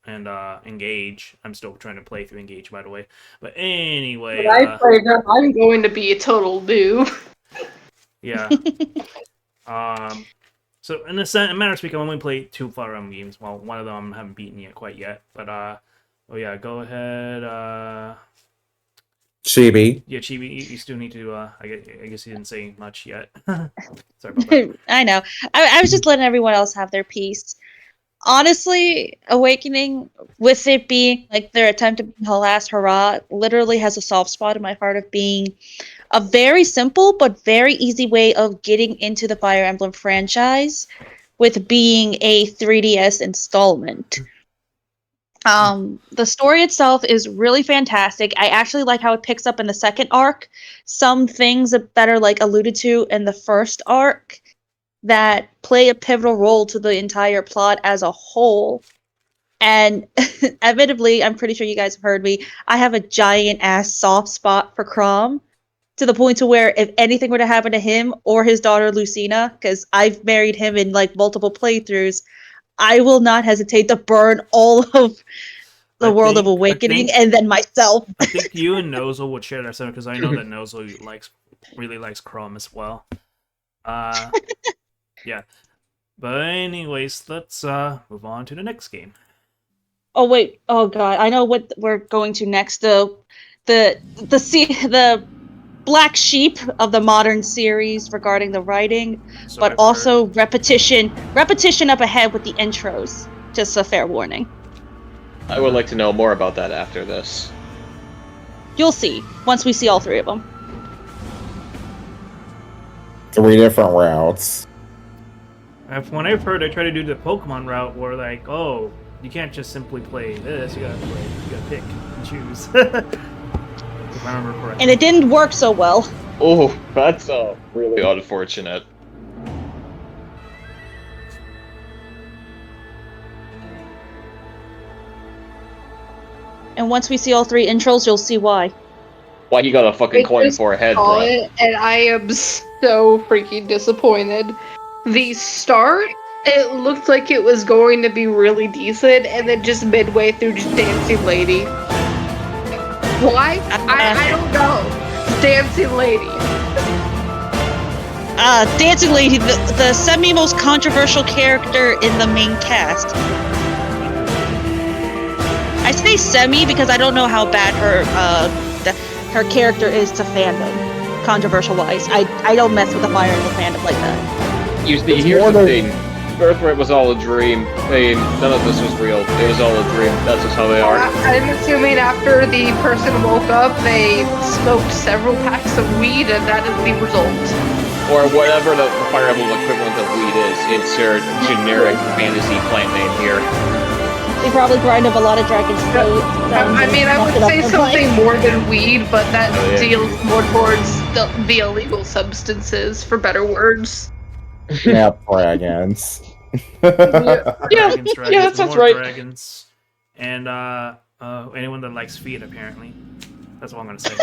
Engage. I'm still trying to play through Engage, by the way. But anyway, When I play them, I'm going to be a total noob. yeah. So in a matter of speaking, I only played 2 Fire Emblem games. Well, one of them I haven't beaten yet quite yet. But oh yeah, go ahead. Chibi. Yeah, Chibi, you still need to. I guess you didn't say much yet. Sorry about that. I know. I was just letting everyone else have their piece. Honestly, Awakening, with it being like their attempt to be the last hurrah, literally has a soft spot in my heart of being a very simple but very easy way of getting into the Fire Emblem franchise with being a 3DS installment. The story itself is really fantastic. I actually like how it picks up in the second arc. Some things that are like alluded to in the first arc that play a pivotal role to the entire plot as a whole. And inevitably, I'm pretty sure you guys have heard me, I have a giant ass soft spot for Crom to the point to where if anything were to happen to him or his daughter Lucina, because I've married him in like multiple playthroughs, I will not hesitate to burn all of the World of Awakening and then myself. I think you and Nozo would share that sentiment because I know that Nozo really likes Chrome as well. Yeah. But anyways, let's move on to the next game. Oh wait, oh god, I know what we're going to next. The black sheep of the modern series regarding the writing, So but I've also heard. repetition up ahead with the intros. Just a fair warning. I would like to know more about that after this. You'll see once we see all three of them. 3 different routes. When I've heard, I try to do the Pokemon route where like, oh, you can't just simply play this. You gotta pick and choose. If I remember correctly. And it didn't work so well. Oh, that's really unfortunate. And once we see all three intros, you'll see why. Why he got a fucking coin for a head, saw bro? it, and I am so freaking disappointed. The start, it looked like it was going to be really decent, and then just midway through, just Dancing Lady. Why? I don't know. Dancing Lady. Dancing Lady, the semi-most controversial character in the main cast. I say semi because I don't know how bad her character is to fandom, controversial-wise. I don't mess with the Fire Emblem fandom like that. Here's the thing. Birthright was all a dream. I mean, none of this was real. It was all a dream. That's just how they are. I'm assuming after the person woke up, they smoked several packs of weed, and that is the result. Or whatever the Fire Emblem equivalent of weed is. It's your generic fantasy plant name here. They probably grind up a lot of Dragon's Fate. I mean, I would say something more than weed, but that deals more towards the illegal substances, for better words. Yeah, dragons. Dragons, that sounds more right. Dragons, and anyone that likes feet, apparently. That's what I'm gonna say.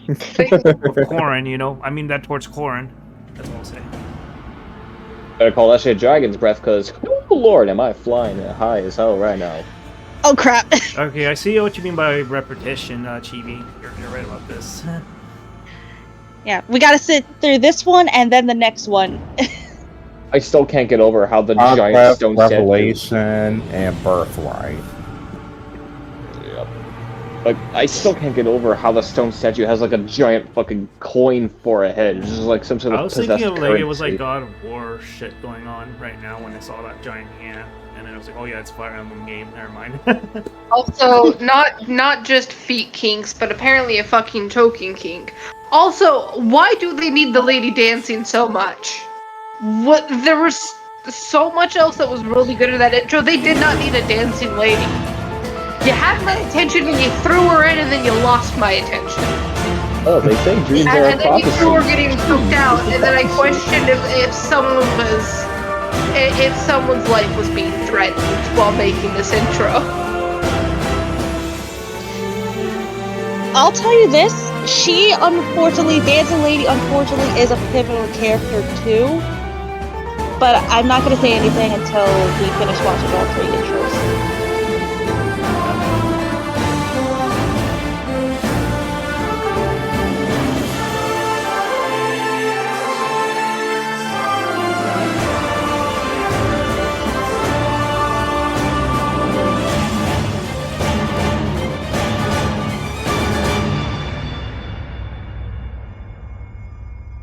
Corrin, you know, I mean that towards Corrin. That's what I'll say. Better call that shit Dragon's Breath, cause oh lord, am I flying high as hell right now. Oh crap. Okay, I see what you mean by repetition, Chibi. You're right about this. Yeah, we gotta sit through this one and then the next one. I still can't get over how the giant Conquest, stone statue. Revelation, and Birthright. Yep. Like, I still can't get over how the stone statue has like a giant fucking coin for a head. It's just like some sort of I was possessed thinking of like it was like currency. God of War shit going on right now when I saw that giant hand, and then I was like, oh yeah, it's Fire Emblem game. Never mind. Also, not just feet kinks, but apparently a fucking choking kink. Also, why do they need the lady dancing so much? What, there was so much else that was really good in that intro. They did not need a dancing lady. You had my attention and you threw her in, and then you lost my attention. Oh, they say dreams are a And then you prophecy. threw her getting choked out, and then I questioned if someone's life was being threatened while making this intro. I'll tell you this, Dancing Lady unfortunately is a pivotal character too. But I'm not gonna say anything until we finish watching all three intros.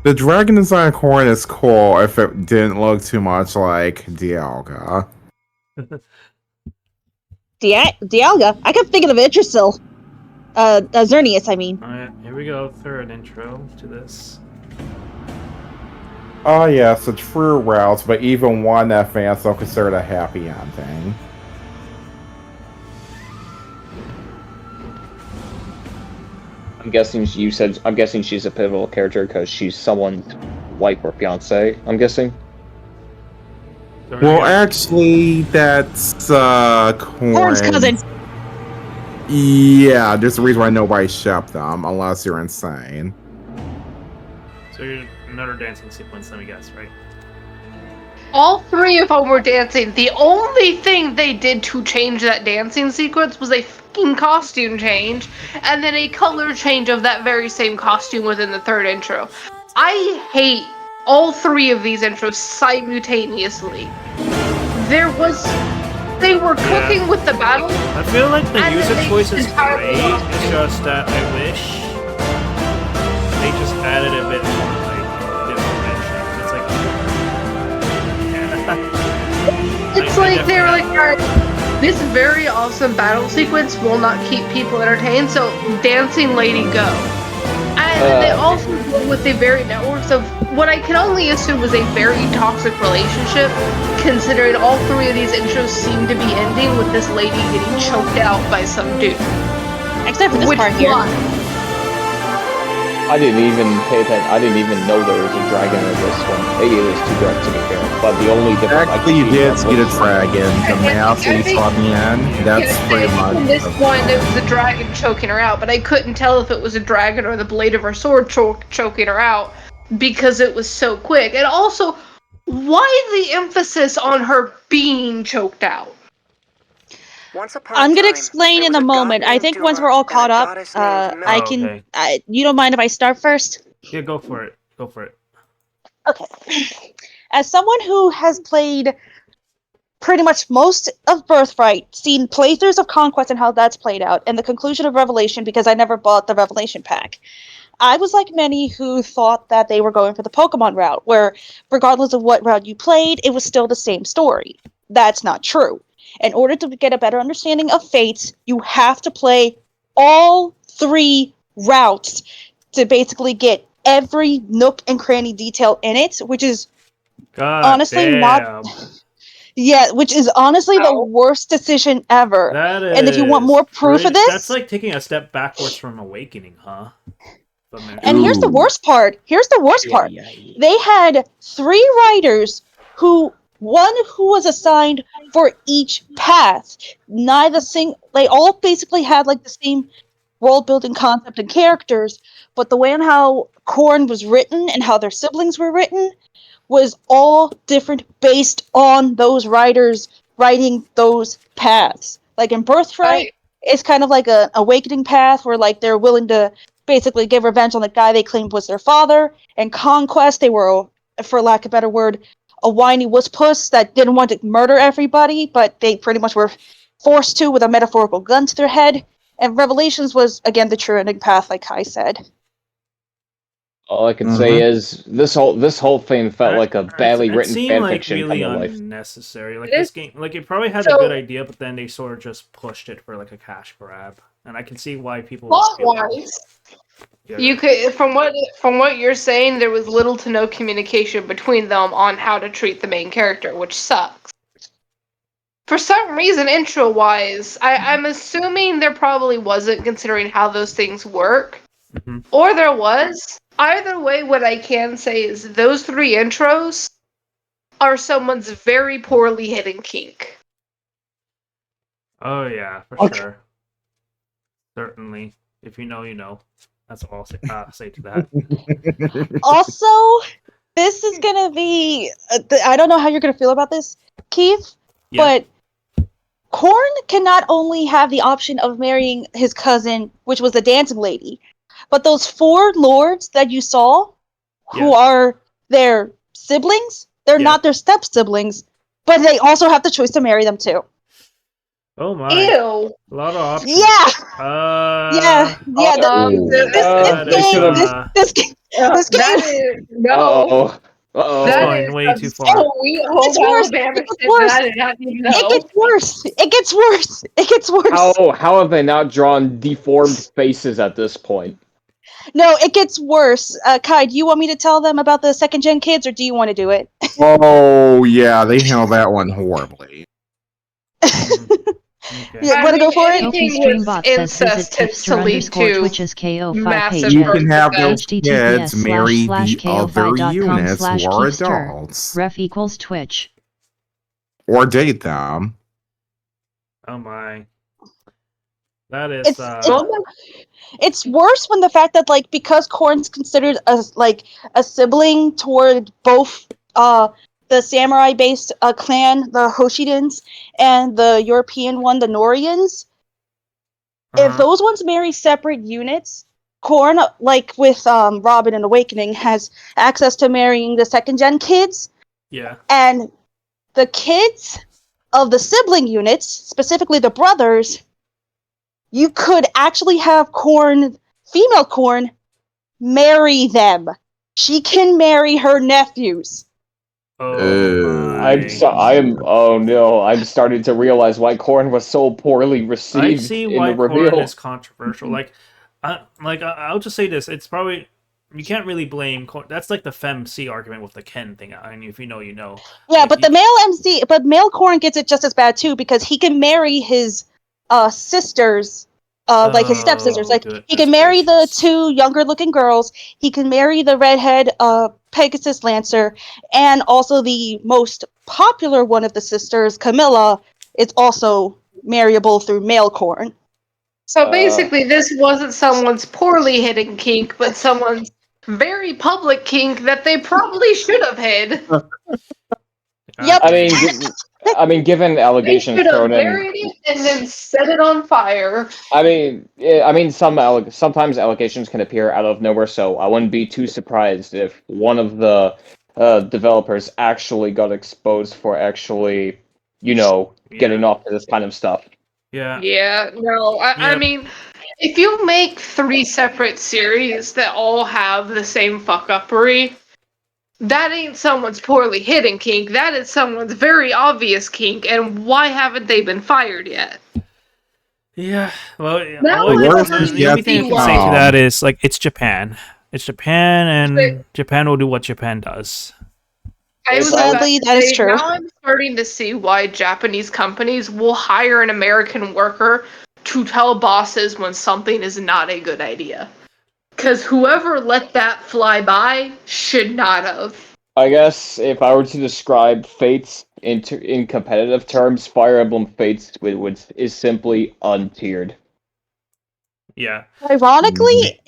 The dragon design coin is cool if it didn't look too much like Dialga. Dialga. I kept thinking of Idrisil. Xerneas, I mean. Alright, here we go. Third intro to this. Oh yes, it's true routes, but even one that fans don't consider it a happy ending. I'm guessing I'm guessing she's a pivotal character because she's someone's wife or fiance. I'm guessing. Well, actually, that's Corn's cousin. Yeah, there's a reason why nobody shipped them, unless you're insane. So you're another dancing sequence, let me guess, right? All three of them were dancing. The only thing they did to change that dancing sequence was a fucking costume change, and then a color change of that very same costume within the third intro. I hate all three of these intros simultaneously. They were cooking with the battle. I feel like the And music they choice is entirely great. lost It's just that I wish they just added a bit more like differentiation. It's like It's like they were like, alright, this very awesome battle sequence will not keep people entertained, so dancing lady go. And they also go with a very networks of what I can only assume was a very toxic relationship, considering all three of these intros seem to be ending with this lady getting choked out by some dude. Except for this part here. I didn't even pay attention. I didn't even know there was a dragon in this one. Maybe it was too dark to be fair. But the only difference Actually, you did see the dragon. The mask that you saw in the end. That's pretty much. In this one, it was the dragon choking her out, but I couldn't tell if it was a dragon or the blade of her sword choking her out because it was so quick. And also, why the emphasis on her being choked out? I'm gonna explain in a moment. I think once we're all caught up, I can. okay. You don't mind if I start first? Yeah, go for it. Go for it. Okay. As someone who has played pretty much most of Birthright, seen playthroughs of Conquest and how that's played out, and the conclusion of Revelation because I never bought the Revelation pack, I was like many who thought that they were going for the Pokemon route, where regardless of what route you played, it was still the same story. That's not true. In order to get a better understanding of Fates, you have to play all three routes to basically get every nook and cranny detail in it, which is honestly not. Yeah, which is honestly the worst decision ever. That is. And if you want more proof of this, that's like taking a step backwards from Awakening, huh? And here's the worst part. They had three writers one who was assigned for each path. They all basically had like the same world building concept and characters, but the way on how Corn was written and how their siblings were written was all different based on those writers writing those paths. Like in Birthright, it's kind of like an awakening path where like they're willing to basically give revenge on the guy they claimed was their father. In Conquest, they were, for lack of a better word, a whiny wuss-puss that didn't want to murder everybody, but they pretty much were forced to with a metaphorical gun to their head. And Revelations was, again, the true ending path, like Kai said. All I can say is this whole thing felt like a badly written fanfiction really kind of life. Unnecessary. Like this game, like it probably had a good idea, but then they sort of just pushed it for like a cash grab, and I can see why people. Plot-wise, you could, from what you're saying, there was little to no communication between them on how to treat the main character, which sucks. For some reason, intro-wise, I'm assuming there probably wasn't, considering how those things work, or there was. Either way, what I can say is those three intros are someone's very poorly hidden kink. Oh yeah, for sure. Certainly. If you know, you know. That's all I'll say to that. Also, this is gonna be... I don't know how you're gonna feel about this, Keith, but Corn can not only have the option of marrying his cousin, which was the dancing lady, but those four lords that you saw, who are their siblings, they're not their step-siblings, but they also have the choice to marry them too. Oh my. Ew. A lot of options. This game... No. Uh-oh. That's That going is way too some far. sweet It's home worse. Alabama It gets shit that worse. I did not need to know. It gets worse. It gets worse. It gets worse. How have they not drawn deformed faces at this point? No, it gets worse. Kai, do you want me to tell them about the second gen kids, or do you want to do it? Oh yeah, they handled that one horribly. Okay. You want to go for it? Kofi Anything with Streambot says visit incest tends to Kiefster lead __ to Twitch's KO5 massive page You at can have those https kids marry the other //ko5.com units who are /Kiefster. adults, Ref = Twitch. or date them. Oh my. That is It's worse when the fact that because Korn's considered a sibling toward both the samurai based clan, the Hoshidans, and the European one, the Norians. If those ones marry separate units, Korn, like with Robin and Awakening, has access to marrying the second gen kids, yeah. and the kids of the sibling units, specifically the brothers, you could actually have female Korn, marry them. She can marry her nephews. Oh Oh no, I'm starting to realize why Korn was so poorly I received see in the why Corrin reveal. is controversial. I'll just say this: it's probably you can't really blame. That's like the femc argument with the Ken thing. I mean, if you know, you know. Yeah, Like, but male Korn gets it just as bad too, because he can marry his sisters, like his stepsisters. Like he can marry the two younger looking girls. He can marry the redhead Pegasus Lancer, and also the most popular one of the sisters, Camilla, is also marryable through male Korn. So basically, this wasn't someone's poorly hidden kink, but someone's very public kink that they probably should have hid. Yep. I mean, given They allegations should have thrown in, buried it and then set it on fire. sometimes allegations can appear out of nowhere, so I wouldn't be too surprised if one of the developers actually got exposed for actually, getting off to this kind of stuff. Yeah. Yeah, no, I Yep. mean, if you make 3 separate series that all have the same fuck-uppery, that ain't someone's poorly hidden kink, that is someone's very obvious kink, and why haven't they been fired yet? Yeah. Well, Now The I worst is the yet only thing I to can say to come. that is it's Japan. It's Japan, and Japan will do what Japan does. I was Sadly, about to that is say, true. now I'm starting to see why Japanese companies will hire an American worker to tell bosses when something is not a good idea. Because whoever let that fly by should not have. I guess if I were to describe Fates in competitive terms, Fire Emblem Fates is simply untiered. Yeah. Ironically,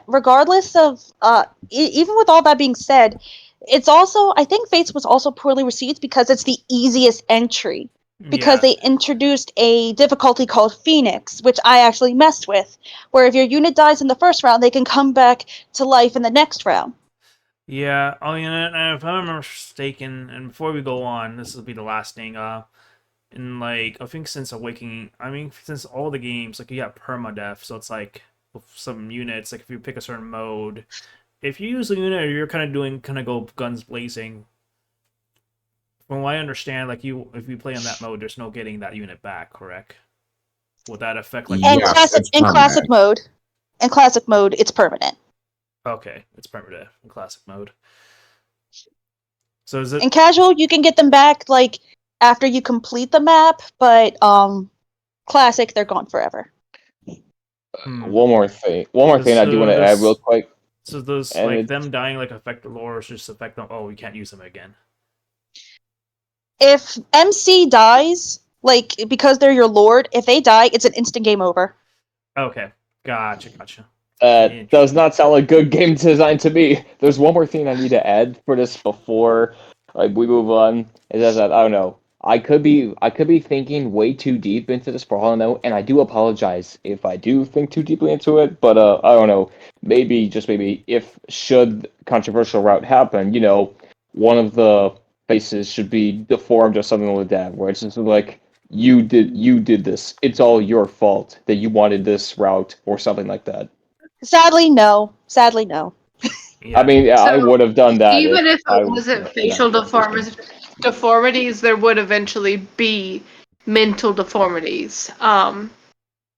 regardless of even with all that being said, it's also, I think Fates was also poorly received because it's the easiest entry. Because Yeah. they introduced a difficulty called Phoenix, which I actually messed with, where if your unit dies in the first round, they can come back to life in the next round. Yeah. Oh, and if I'm not mistaken, and before we go on, this will be the last thing. In I think since Awakening, since all the games, you got permadeath, so it's with some units, if you pick a certain mode, if you use a unit or you're kind of go guns blazing. From what I understand, if you play in that mode, there's no getting that unit back, correct? Would that affect In Yes, it's classic mode, it's permanent. Okay, it's permadeath in classic mode. So is it In casual, you can get them back after you complete the map, but classic, they're gone forever. One more thing I do want to add real quick. So those and them dying affect the lore, or just affect them? Oh, we can't use them again. If MC dies, because they're your lord, if they die, it's an instant game over. Okay, gotcha. That does not sound like good game design to me. There's one more thing I need to add for this before we move on. Is that I don't know. I could be thinking way too deep into this for all I know, and I do apologize if I do think too deeply into it. But I don't know. Maybe just maybe if should controversial route happen, one of the faces should be deformed or something like that, where it's just like you did this. It's all your fault that you wanted this route or something like that. Sadly, no. Yeah. I mean, yeah, I So, would have done that even if I it wasn't facial not deformities, there would eventually be mental deformities.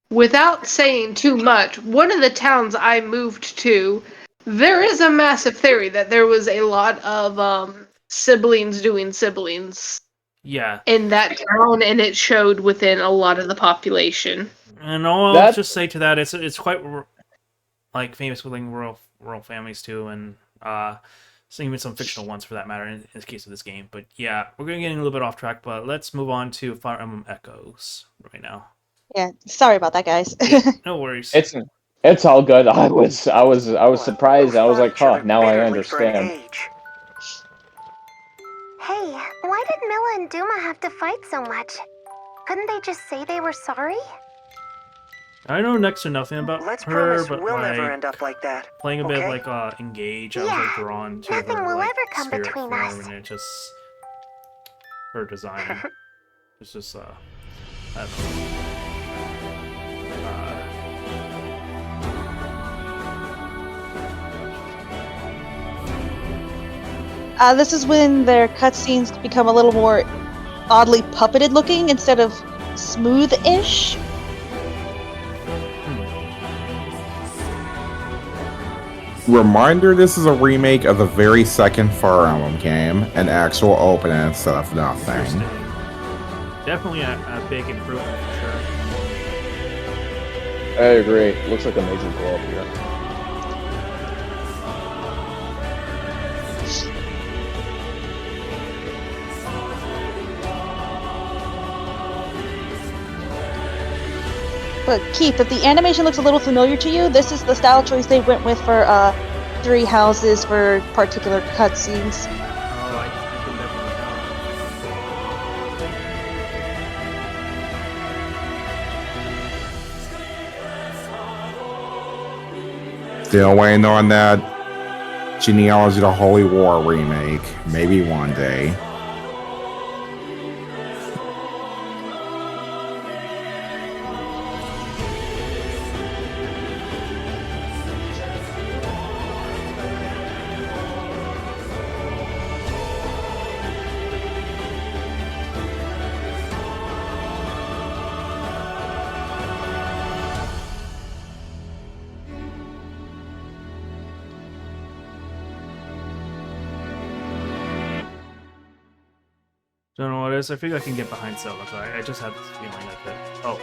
Without saying too much, one of the towns I moved to, there is a massive theory that there was a lot of siblings doing siblings Yeah. in that town, and it showed within a lot of the population. And I'll that. just say to that, it's quite like famous with like royal families too, and even some fictional ones for that matter in the case of this game. But yeah, we're gonna get a little bit off track, but let's move on to Fire Emblem Echoes right now. Yeah, sorry about that, guys. No worries. It's all good. I was surprised. I was like, huh, now I understand. Hey, why did Milla and Duma have to fight so much? Couldn't they just say they were sorry? I know next to nothing about Let's her, promise but we'll like never end up like that. playing a bit of Okay? like Engage, I was like drawn to nothing her will like ever come spirit between form, us. and it just her design. It's just I don't know. This is when their cutscenes become a little more oddly puppeted looking instead of smooth-ish. Reminder, this is a remake of the very second Fire Emblem game, an actual opening instead of nothing. Interesting. Definitely a big improvement for sure. I agree. Looks like a major blow up here. But Keith, if the animation looks a little familiar to you, this is the style choice they went with for Three Houses for particular cutscenes. Oh, I can definitely tell. Still waiting on that Genealogy of the Holy War remake. Maybe one day. Don't know what it is. I figure I can get behind Zelda, so I just have this feeling like that. Oh,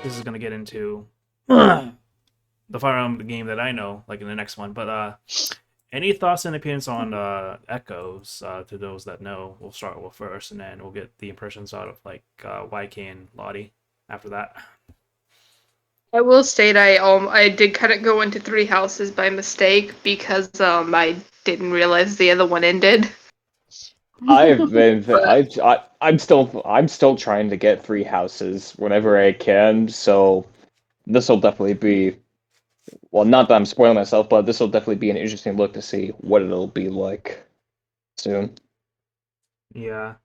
this is gonna get into the Fire Emblem game that I know, like in the next one. But any thoughts and opinions on Echoes? To those that know, we'll start with first, and then we'll get the impressions out of like YK and Lottie after that. I will state I did kind of go into Three Houses by mistake because I didn't realize the other one ended. I'm still trying to get Three Houses whenever I can, so this will definitely be, well, not that I'm spoiling myself, but this will definitely be an interesting look to see what it'll be like soon. Yeah.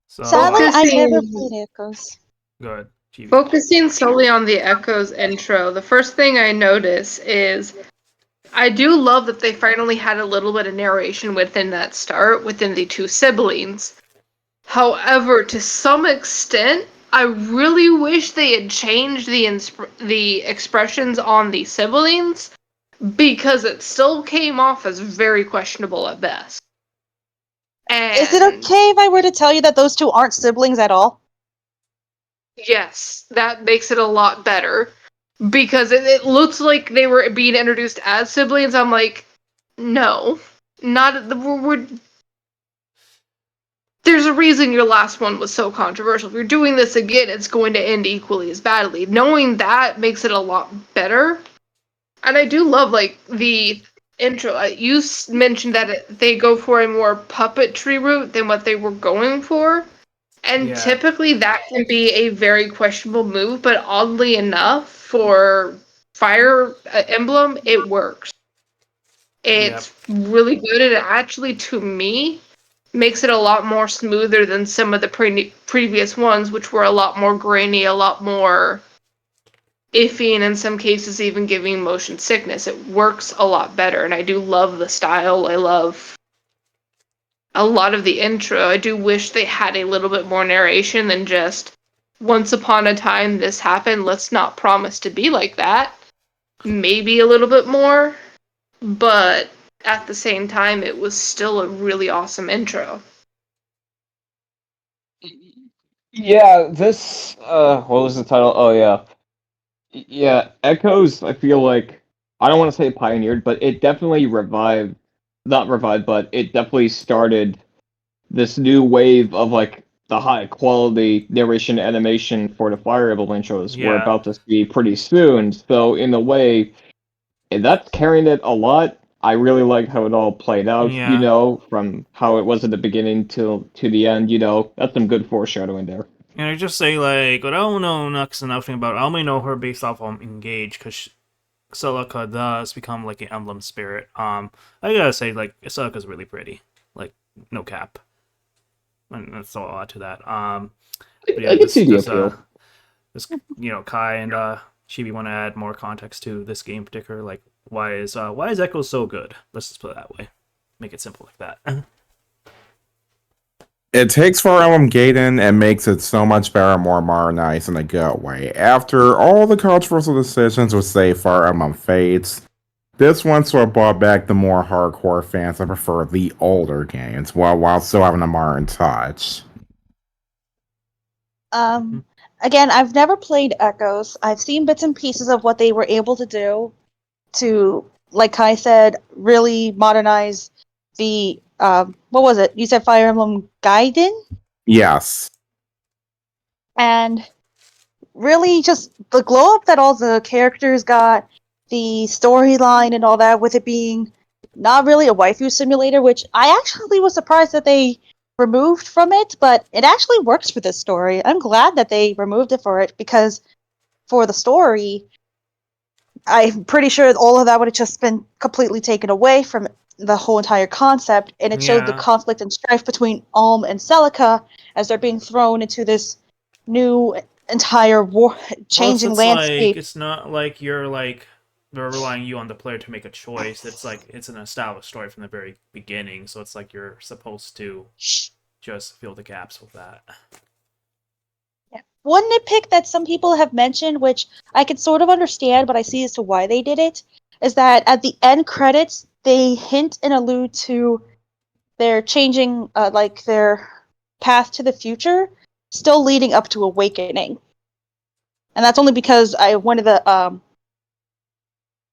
So Sadly, I never Focusing- played Echoes. go ahead, Chibi. Focusing solely on the Echoes intro, the first thing I notice is I do love that they finally had a little bit of narration within that start, within the two siblings. However, to some extent, I really wish they had changed the expressions on the siblings because it still came off as very questionable at best. And Is it okay if I were to tell you that those two aren't siblings at all? yes, that makes it a lot better. Because it looks like they were being introduced as siblings. I'm like, no. There's a reason your last one was so controversial. If you're doing this again, it's going to end equally as badly. Knowing that makes it a lot better. And I do love, like, the intro. You mentioned that they go for a more puppetry route than what they were going for. And typically that can be a very questionable move, but oddly enough, for Fire Emblem, it works. It's really good, and it actually, to me, makes it a lot more smoother than some of the previous ones, which were a lot more grainy, a lot more iffy, and in some cases even giving motion sickness. It works a lot better, and I do love the style. I love a lot of the intro. I do wish they had a little bit more narration than just once upon a time this happened. Let's not promise to be like that. Maybe a little bit more, but at the same time, it was still a really awesome intro. Yeah, this what was the title? Oh yeah. Yeah, Echoes, I feel like I don't want to say pioneered, but it definitely revived, not revived, but it definitely started this new wave of like the high quality narration animation for the Fire Emblem intros we're Yeah. about to see pretty soon. So in a way, and that's carrying it a lot. I really like how it all played out, you Yeah. know, from how it was at the beginning to the end, you know. That's some good foreshadowing there. And I just say, like, what I don't know nothing about, I only know her based off Engage, because Celica does become, like, an emblem spirit. I gotta say, like, Celica's really pretty. Like, no cap. And that's a lot to that. But yeah, I can see the appeal. Kai and Chibi want to add more context to this game in particular. Like, why is Echo so good? Let's just put it that way. Make it simple like that. It takes Fire Emblem Gaiden and makes it so much better and more modernized in a good way. After all the controversial decisions with, say, Fire Emblem Fates, this one sort of brought back the more hardcore fans that prefer the older games, while still having a modern touch. Again, I've never played Echoes. I've seen bits and pieces of what they were able to do to, like Kai said, really modernize the what was it? You said Fire Emblem Gaiden? Yes. And really just the glow up that all the characters got, the storyline and all that, with it being not really a waifu simulator, which I actually was surprised that they removed from it, but it actually works for this story. I'm glad that they removed it for it, because for the story, I'm pretty sure all of that would have just been completely taken away from the whole entire concept, and it showed the Yeah. conflict and strife between Alm and Celica as they're being thrown into this new entire war changing Plus, landscape. it's not like they're relying you on the player to make a choice. It's like it's an established story from the very beginning, so it's like you're supposed to just fill the gaps with that. Yeah. One nitpick that some people have mentioned, which I could sort of understand, but I see as to why they did it, is that at the end credits, they hint and allude to their changing, like their path to the future, still leading up to Awakening. And that's only because one of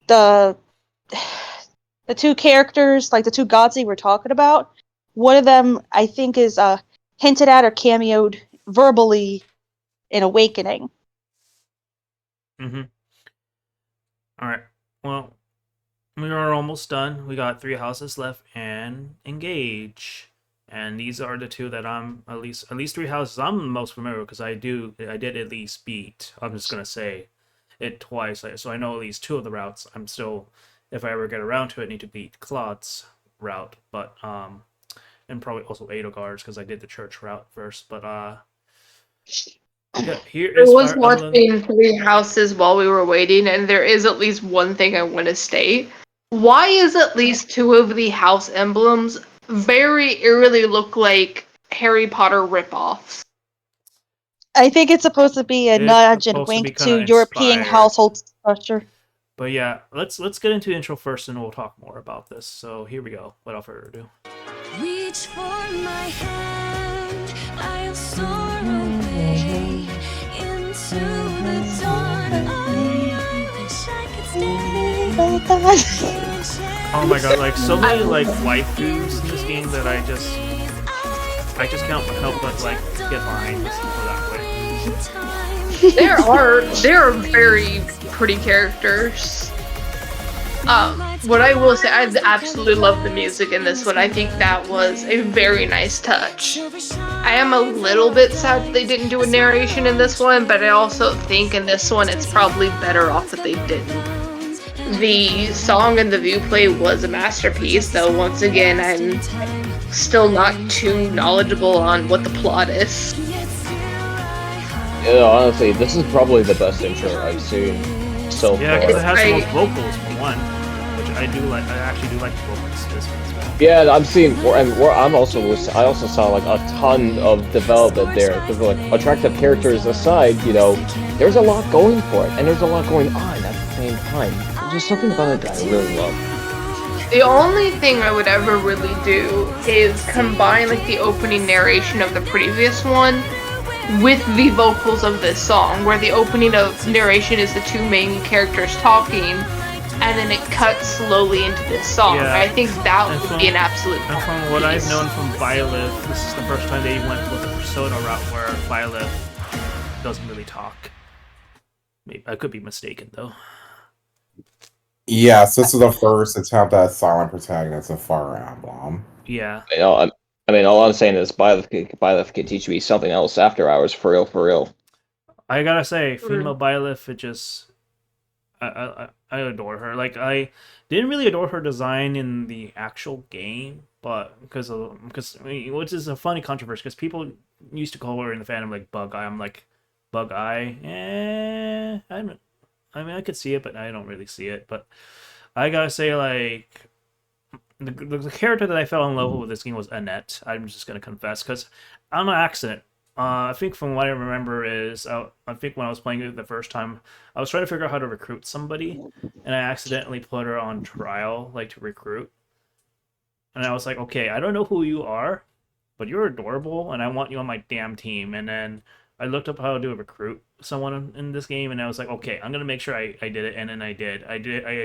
the two characters, like the two gods they were talking about, one of them I think is hinted at or cameoed verbally in Awakening. Mm-hmm. All right. Well, we are almost done. We got 3 houses left and Engage. And these are the two that I'm at least 3 houses I'm most familiar with, because I did at least beat. I'm just gonna say it twice, so I know at least 2 of the routes. I'm still, if I ever get around to it, need to beat Claude's route, but and probably also Edelgard's, because I did the church route first. But yeah, here I is was Fire Emblem. watching 3 houses while we were waiting, and there is at least one thing I want to state. Why is at least 2 of the house emblems very eerily look like Harry Potter ripoffs? I think it's supposed to be a It's nudge and supposed to be wink kinda to European inspired. household structure. But yeah, let's get into the intro first, and we'll talk more about this. So here we go. Without further ado. Reach for my hand, I'll soar away into the dawn. I wish I could stay. Oh my god, like so many like waifus in this game that I just can't help but like get behind. Let's put it that way. There are very pretty characters. What I will say, I absolutely love the music in this one. I think that was a very nice touch. I am a little bit sad that they didn't do a narration in this one, but I also think in this one it's probably better off that they didn't. The song and the viewplay was a masterpiece, though once again I'm still not too knowledgeable on what the plot is. Yeah, honestly, this is probably the best intro I've seen so Yeah, because it far. has the I- most vocals for one, which I do like. I actually do like the vocals this one as well. Yeah, I'm seeing, I also saw like a ton of development there. Because like attractive characters aside, there's a lot going for it, and there's a lot going on at the same time. There's just something about it that I really love. The only thing I would ever really do is combine like the opening narration of the previous one with the vocals of this song, where the opening of narration is the two main characters talking, and then it cuts slowly into this song. Yeah. I think that And would be an absolute. And from what I've piece. known from Violet, this is the first time they went with the persona route where Violet doesn't really talk. Maybe I could be mistaken though. Yes, this is the first attempt at a silent protagonist of Fire Emblem. Yeah. All I'm saying is Byleth can teach me something else after hours, for real, for real. I gotta say, female Byleth, it just I adore her. Like I didn't really adore her design in the actual game, but because which is a funny controversy because people used to call her in the fandom like Bug Eye. I'm like Bug Eye. I could see it, but I don't really see it. But I gotta say, like the character that I fell in love with this game was Annette. I'm just gonna confess because on an accident. I think from what I remember is I think when I was playing it the first time, I was trying to figure out how to recruit somebody, and I accidentally put her on trial, like to recruit. And I was like, okay, I don't know who you are, but you're adorable, and I want you on my damn team. And then I looked up how to recruit someone in this game, and I was like, okay, I'm gonna make sure I did it, and then I did. I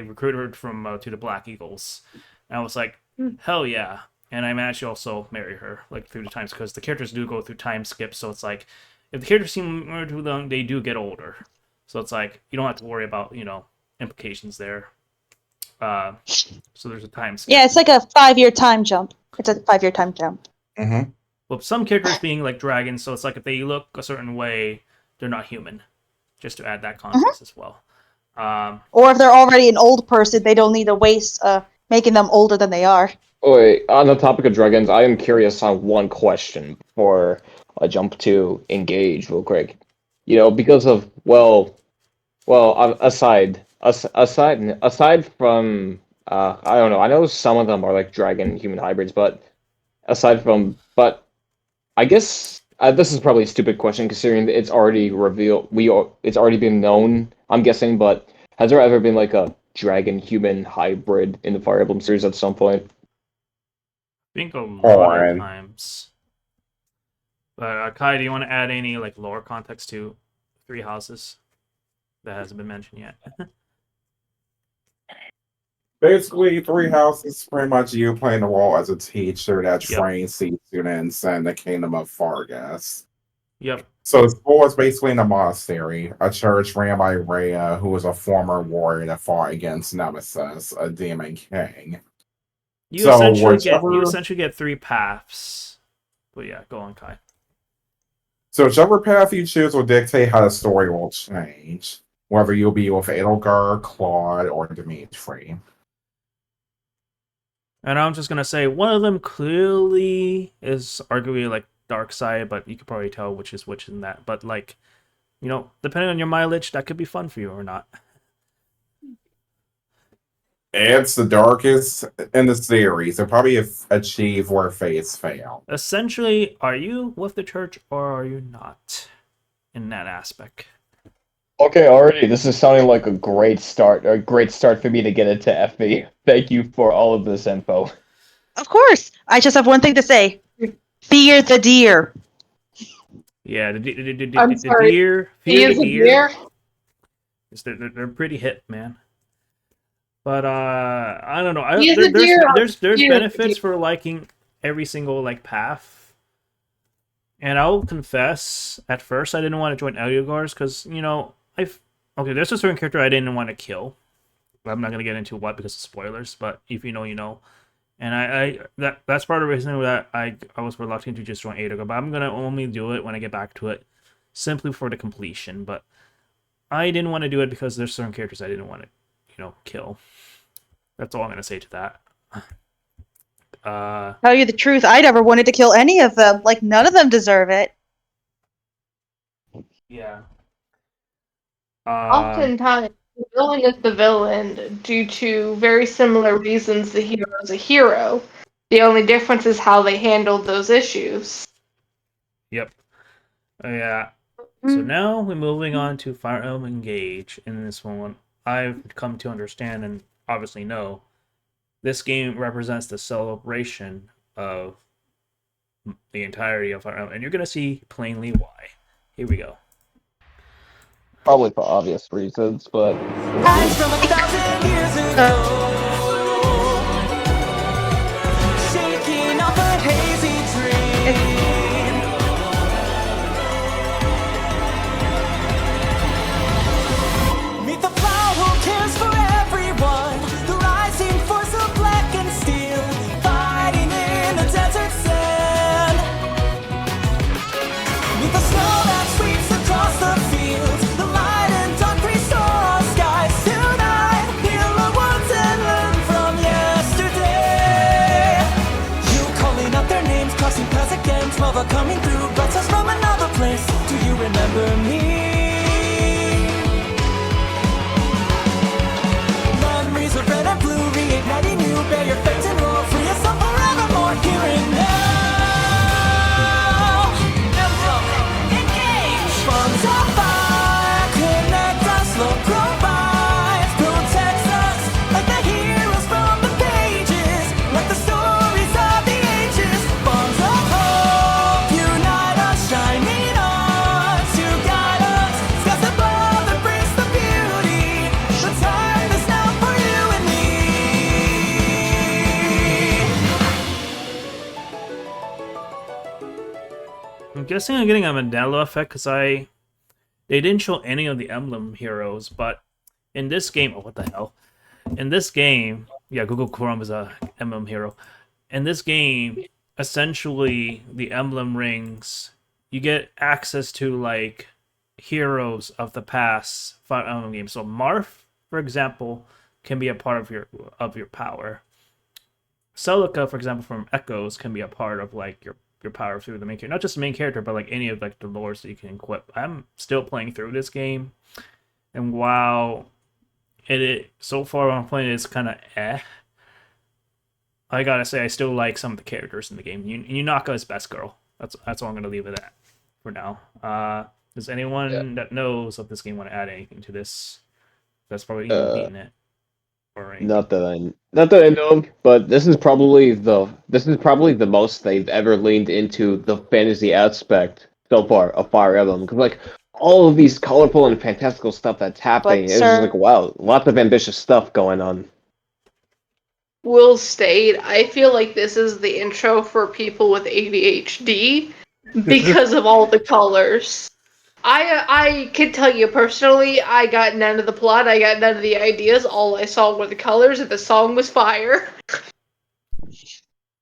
recruited her from to the Black Eagles, and I was like, hell yeah. And I managed to also marry her like through the times because the characters do go through time skips. So it's like if the characters seem more too long, they do get older. So it's like you don't have to worry about implications there. So there's a time skip. Yeah, it's like a 5-year time jump. It's a 5-year time jump. Mm-hmm. Well, some characters being like dragons, so it's like if they look a certain way, they're not human. Just to add that context as well. Or if they're already an old person, they don't need to waste making them older than they are. Oh, wait, on the topic of dragons, I am curious on one question before I jump to engage real quick. Because of aside from I don't know, I know some of them are like dragon human hybrids, but but I guess this is probably a stupid question considering it's already revealed. It's already been known, I'm guessing, but has there ever been like a dragon human hybrid in the Fire Emblem series at some point? I think a lot of Alright. times. But Kai, do you want to add any like lore context to Three Houses that hasn't been mentioned yet? Basically, Three Houses is pretty much you playing the role as a teacher that Yep. trains C students in the Kingdom of Fargus. Yep. So the school is basically in a monastery, a church ran by Rhea, who was a former warrior that fought against Nemesis, a demon king. You So essentially get 3 paths. But yeah, go on, Kai. So whichever path you choose will dictate how the story will change, whether you'll be with Edelgar, Claude, or Dimitri. And I'm just gonna say one of them clearly is arguably like dark side, but you could probably tell which is which in that. But like, depending on your mileage, that could be fun for you or not. It's the darkest in the series. It'll probably achieve where fates fail. Essentially, are you with the church or are you not in that aspect? Okay, already this is sounding like a great start for me to get into FB. Thank you for all of this info. Of course. I just have one thing to say. Fear the deer. Yeah, the I'm sorry. deer. He is a deer. They're pretty hip, man. But I don't know. He is a deer. There's He is a benefits deer. for liking every single like path. And I'll confess, at first I didn't want to join Edelgar's because there's a certain character I didn't want to kill. I'm not gonna get into what because of spoilers, but if you know, you know. And that's part of the reason that I was reluctant to just join Edelgar, but I'm gonna only do it when I get back to it, simply for the completion. But I didn't want to do it because there's certain characters I didn't want to, kill. That's all I'm gonna say to that. Tell you the truth, I never wanted to kill any of them. Like, none of them deserve it. Yeah. Oftentimes, the villain is the villain due to very similar reasons the hero is a hero. The only difference is how they handled those issues. Yep. Yeah. So now we're moving on to Fire Emblem Engage. In this one, I've come to understand and obviously know this game represents the celebration of the entirety of Fire Emblem, and you're gonna see plainly why. Here we go. Probably for obvious reasons, but Eyes from 1,000 years ago, shaking off a hazy dream. Meet the flower who cares for everyone, the rising force of black and steel, fighting in the desert sand. Meet the snow that sweeps across the fields, the light and dark restore our skies tonight. Heal our wounds and learn from yesterday. You calling out their names, crossing paths against love are coming through, bright stars from another place. Do you remember me? Memories of red and blue, reigniting you, bear your fate and roar, free yourself forevermore, here and now. Emblem, engage! Bonds of fire, connect us, love provides, protects us, like the heroes from the pages, like the stories of the ages. Bonds of hope, unite us, shining on, to guide us, skies above that brings the beauty. The time is now for you and me. I'm guessing I'm getting a Mandela effect because they didn't show any of the Emblem heroes, but in this game, oh what the hell? In this game, yeah, Google Chrome is a Emblem hero. In this game, essentially the Emblem rings, you get access to like heroes of the past Fire Emblem games. So Marth, for example, can be a part of your power. Celica, for example, from Echoes, can be a part of like your power through the main character. Not just the main character, but like any of like the lores that you can equip. I'm still playing through this game, and while it so far when I'm playing it's kind of I gotta say I still like some of the characters in the game. Yunaka is best girl. That's all I'm gonna leave it at for now. Does anyone that knows of this game want to add anything to this? That's probably even beaten it. Or anything. not that I know of. But this is probably the most they've ever leaned into the fantasy aspect so far of Fire Emblem. Because like all of these colorful and fantastical stuff that's happening, it's just sir- like wow, lots of ambitious stuff going on. Will state, I feel like this is the intro for people with ADHD because of all the colors. I can tell you personally, I got none of the plot, I got none of the ideas. All I saw were the colors, and the song was fire.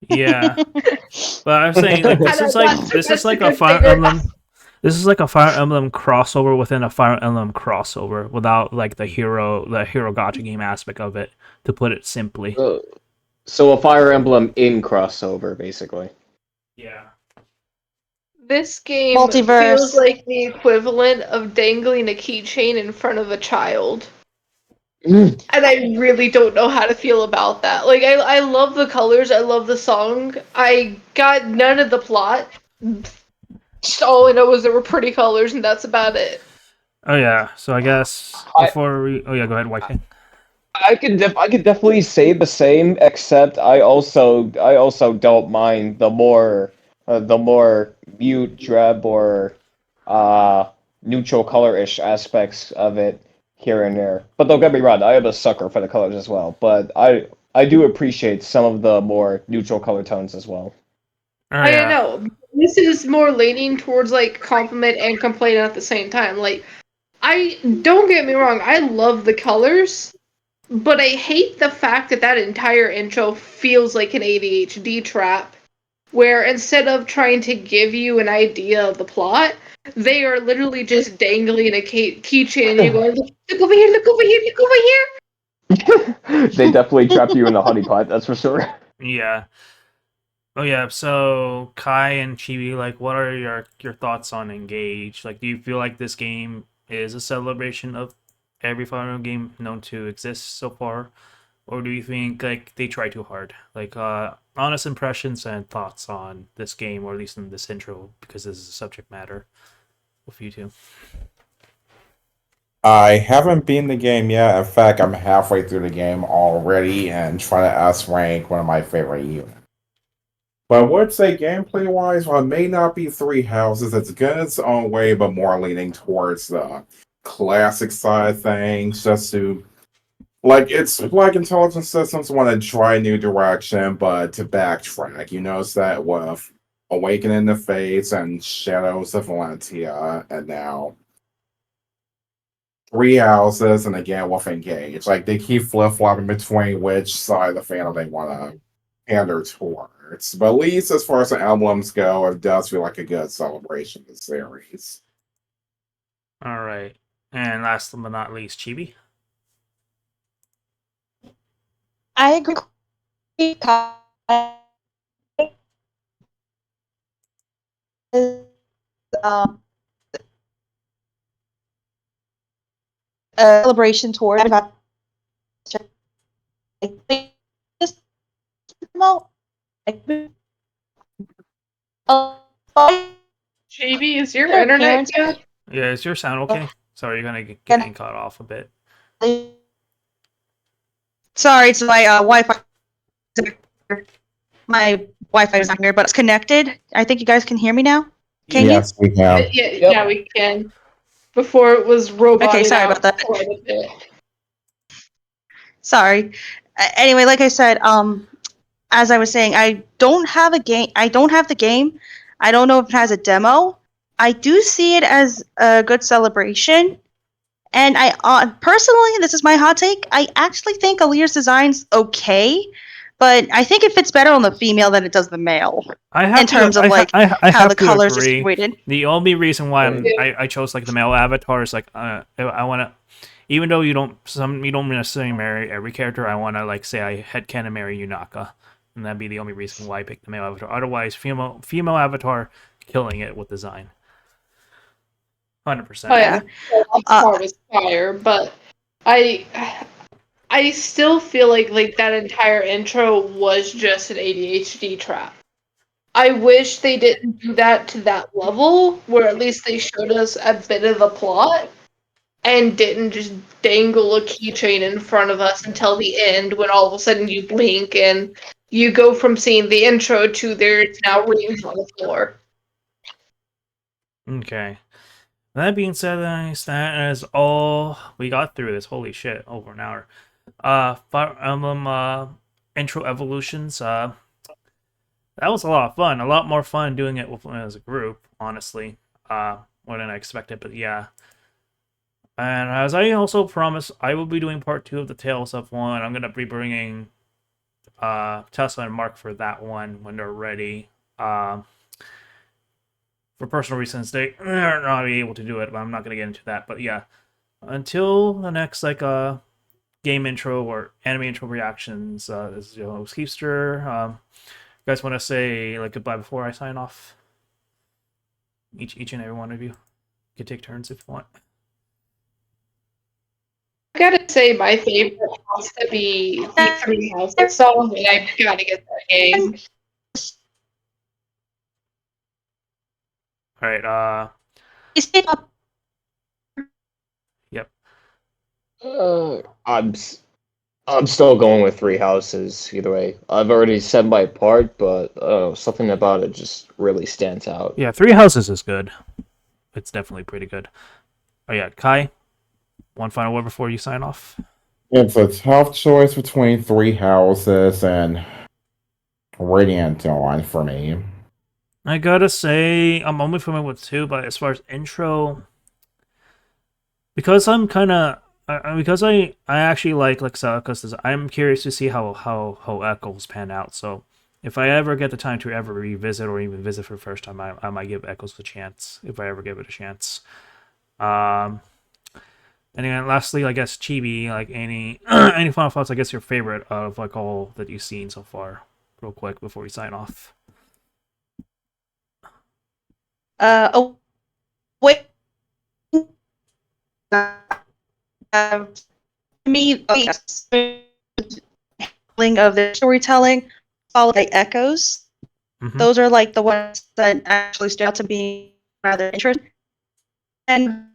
Yeah, but I'm saying like this And is I like thought this is that's like a a good Fire figure. Emblem. This is like a Fire Emblem crossover within a Fire Emblem crossover without like the hero gacha game aspect of it. To put it simply. So a Fire Emblem in crossover, basically. Yeah. This game Multiverse. feels like the equivalent of dangling a keychain in front of a child. Mm. And I really don't know how to feel about that. Like, I love the colors, I love the song. I got none of the plot. Just all I know was there were pretty colors, and that's about it. Oh yeah. So I guess before we go ahead, White King. I could definitely say the same, except I also don't mind the more mute, drab, or neutral color-ish aspects of it here and there. But don't get me wrong, I am a sucker for the colors as well. But I do appreciate some of the more neutral color tones as well. Oh I yeah. know. This is more leaning towards, like, compliment and complaint at the same time. Like, don't get me wrong, I love the colors, but I hate the fact that that entire intro feels like an ADHD trap, where instead of trying to give you an idea of the plot, they are literally just dangling a keychain and you're going, look over here, look over here, look over here. They definitely trap you in a honeypot, that's for sure. Yeah. Oh yeah, so Kai and Chibi, like, what are your thoughts on Engage? Like, do you feel like this game is a celebration of every Fire Emblem game known to exist so far, or do you think like they try too hard? Like, honest impressions and thoughts on this game, or at least in this intro, because this is a subject matter with you two. I haven't beaten the game yet. In fact, I'm halfway through the game already and trying to S rank one of my favorite units. But I would say gameplay wise, while it may not be Three Houses, it's good in its own way, but more leaning towards the classic side of things, just to it's like intelligent systems want to try a new direction, but to backtrack. You notice that with Awakening the Fates and Shadows of Valentia, and now Three Houses, and again with Engage. Like they keep flip flopping between which side of the fandom they want to pander towards. But at least as far as the emblems go, it does feel like a good celebration of the series. All right, and last but not least, Chibi. I agree. Kai is, um, a celebration toward. Just no. JB, is your internet good? Yeah, is your sound okay? Sorry, you're gonna get getting cut off a bit. Sorry, it's my Wi-Fi. My Wi-Fi is not here, but it's connected. I think you guys can hear me now. Can Yes, we Yeah, have. yeah, we can. Before it was roboted Okay, sorry out about that. quite a bit. Sorry. Anyway, like I said, as I was saying, I don't have a game. I don't have the game. I don't know if it has a demo. I do see it as a good celebration. And I personally, this is my hot take. I actually think Alir's design's okay, but I think it fits better on the female than it does the male I have in terms of I like I how have the to colors are agree. situated. The only reason why Yeah. I chose like the male avatar is like I want to, even though you don't necessarily marry every character, I want to like say I headcanon marry Yunaka, and that'd be the only reason why I picked the male avatar. Otherwise, female avatar killing it with design, 100%. Oh yeah, that Uh, part was fire, but I I still feel like that entire intro was just an ADHD trap. I wish they didn't do that to that level, where at least they showed us a bit of the plot and didn't just dangle a keychain in front of us until the end when all of a sudden you blink and you go from seeing the intro to there's now rings on the floor. Okay. That being said, that is all we got through this. Holy shit, over an hour. Fire Emblem intro evolutions. That was a lot of fun. A lot more fun doing it with as a group, honestly. More than I expected, but yeah. And as I also promised, I will be doing part 2 of the Tales of One. I'm gonna be bringing Tesla and Mark for that one when they're ready. For personal reasons, they're not able to do it, but I'm not gonna get into that. But yeah, until the next like game intro or anime intro reactions, this is your host Kiefster. You guys want to say like goodbye before I sign off? Each and every one of you. You can take turns if you want. I gotta say, my favorite has to be the Three Houses song, and I gotta get that game. All right. Yep. I'm I'm still going with Three Houses either way. I've already said my part, but something about it just really stands out. Yeah, Three Houses is good. It's definitely pretty good. Oh yeah, Kai. One final word before you sign off. It's a tough choice between Three Houses and Radiant Dawn for me. I gotta say, I'm only familiar with 2, but as far as intro, because I'm kind of because I actually like Celica's, I'm curious to see how Echoes pan out. So if I ever get the time to ever revisit or even visit for the first time, I might give Echoes a chance if I ever give it a chance. And then lastly, I guess Chibi, like any any final thoughts? I guess your favorite of like all that you've seen so far real quick before we sign off. Oh, wait. To me, oh, yes. Of their storytelling, followed by echoes. Mm-hmm. Those are like the ones that actually stood out to be rather interesting. And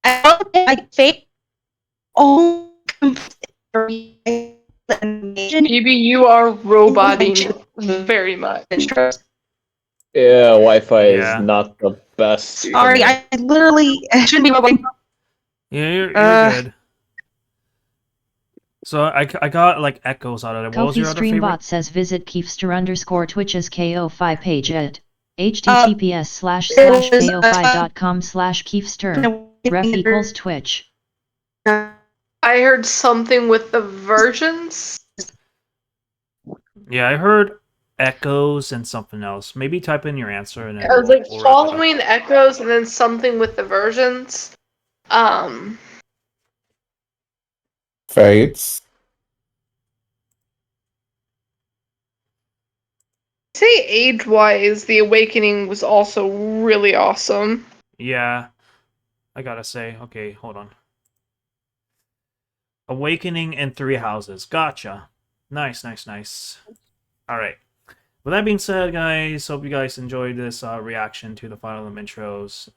I fake all PB, you are roboting very much. interest. Yeah, Wi-Fi is Yeah. not the best. Sorry, I literally shouldn't be roboting. Yeah, you're Uh, good. So I got like echoes out of it. What was Kofi your other favorite? Streambot says visit Kiefster_Twitch's KO5 page at https://ko5.com/Kiefster. Ref equals Twitch. I heard something with the versions. Yeah, I heard echoes and something else. Maybe type in your answer and then I was like we'll wrap it up. following echoes and then something with the versions. Fates. Say age-wise, The Awakening was also really awesome. Yeah, I gotta say. Okay, hold on. Awakening and Three Houses. Gotcha. Nice, nice, nice. All right. With that being said, guys, hope you guys enjoyed this reaction to the Fire Emblem intros.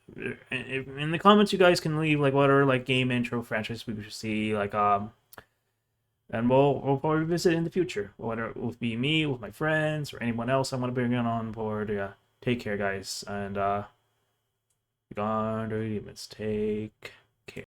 In the comments, you guys can leave like whatever like game intro franchise we should see, like and we'll probably visit in the future, whether it will be me, with my friends, or anyone else I want to bring on board. Yeah, take care, guys, and gone, demons, take.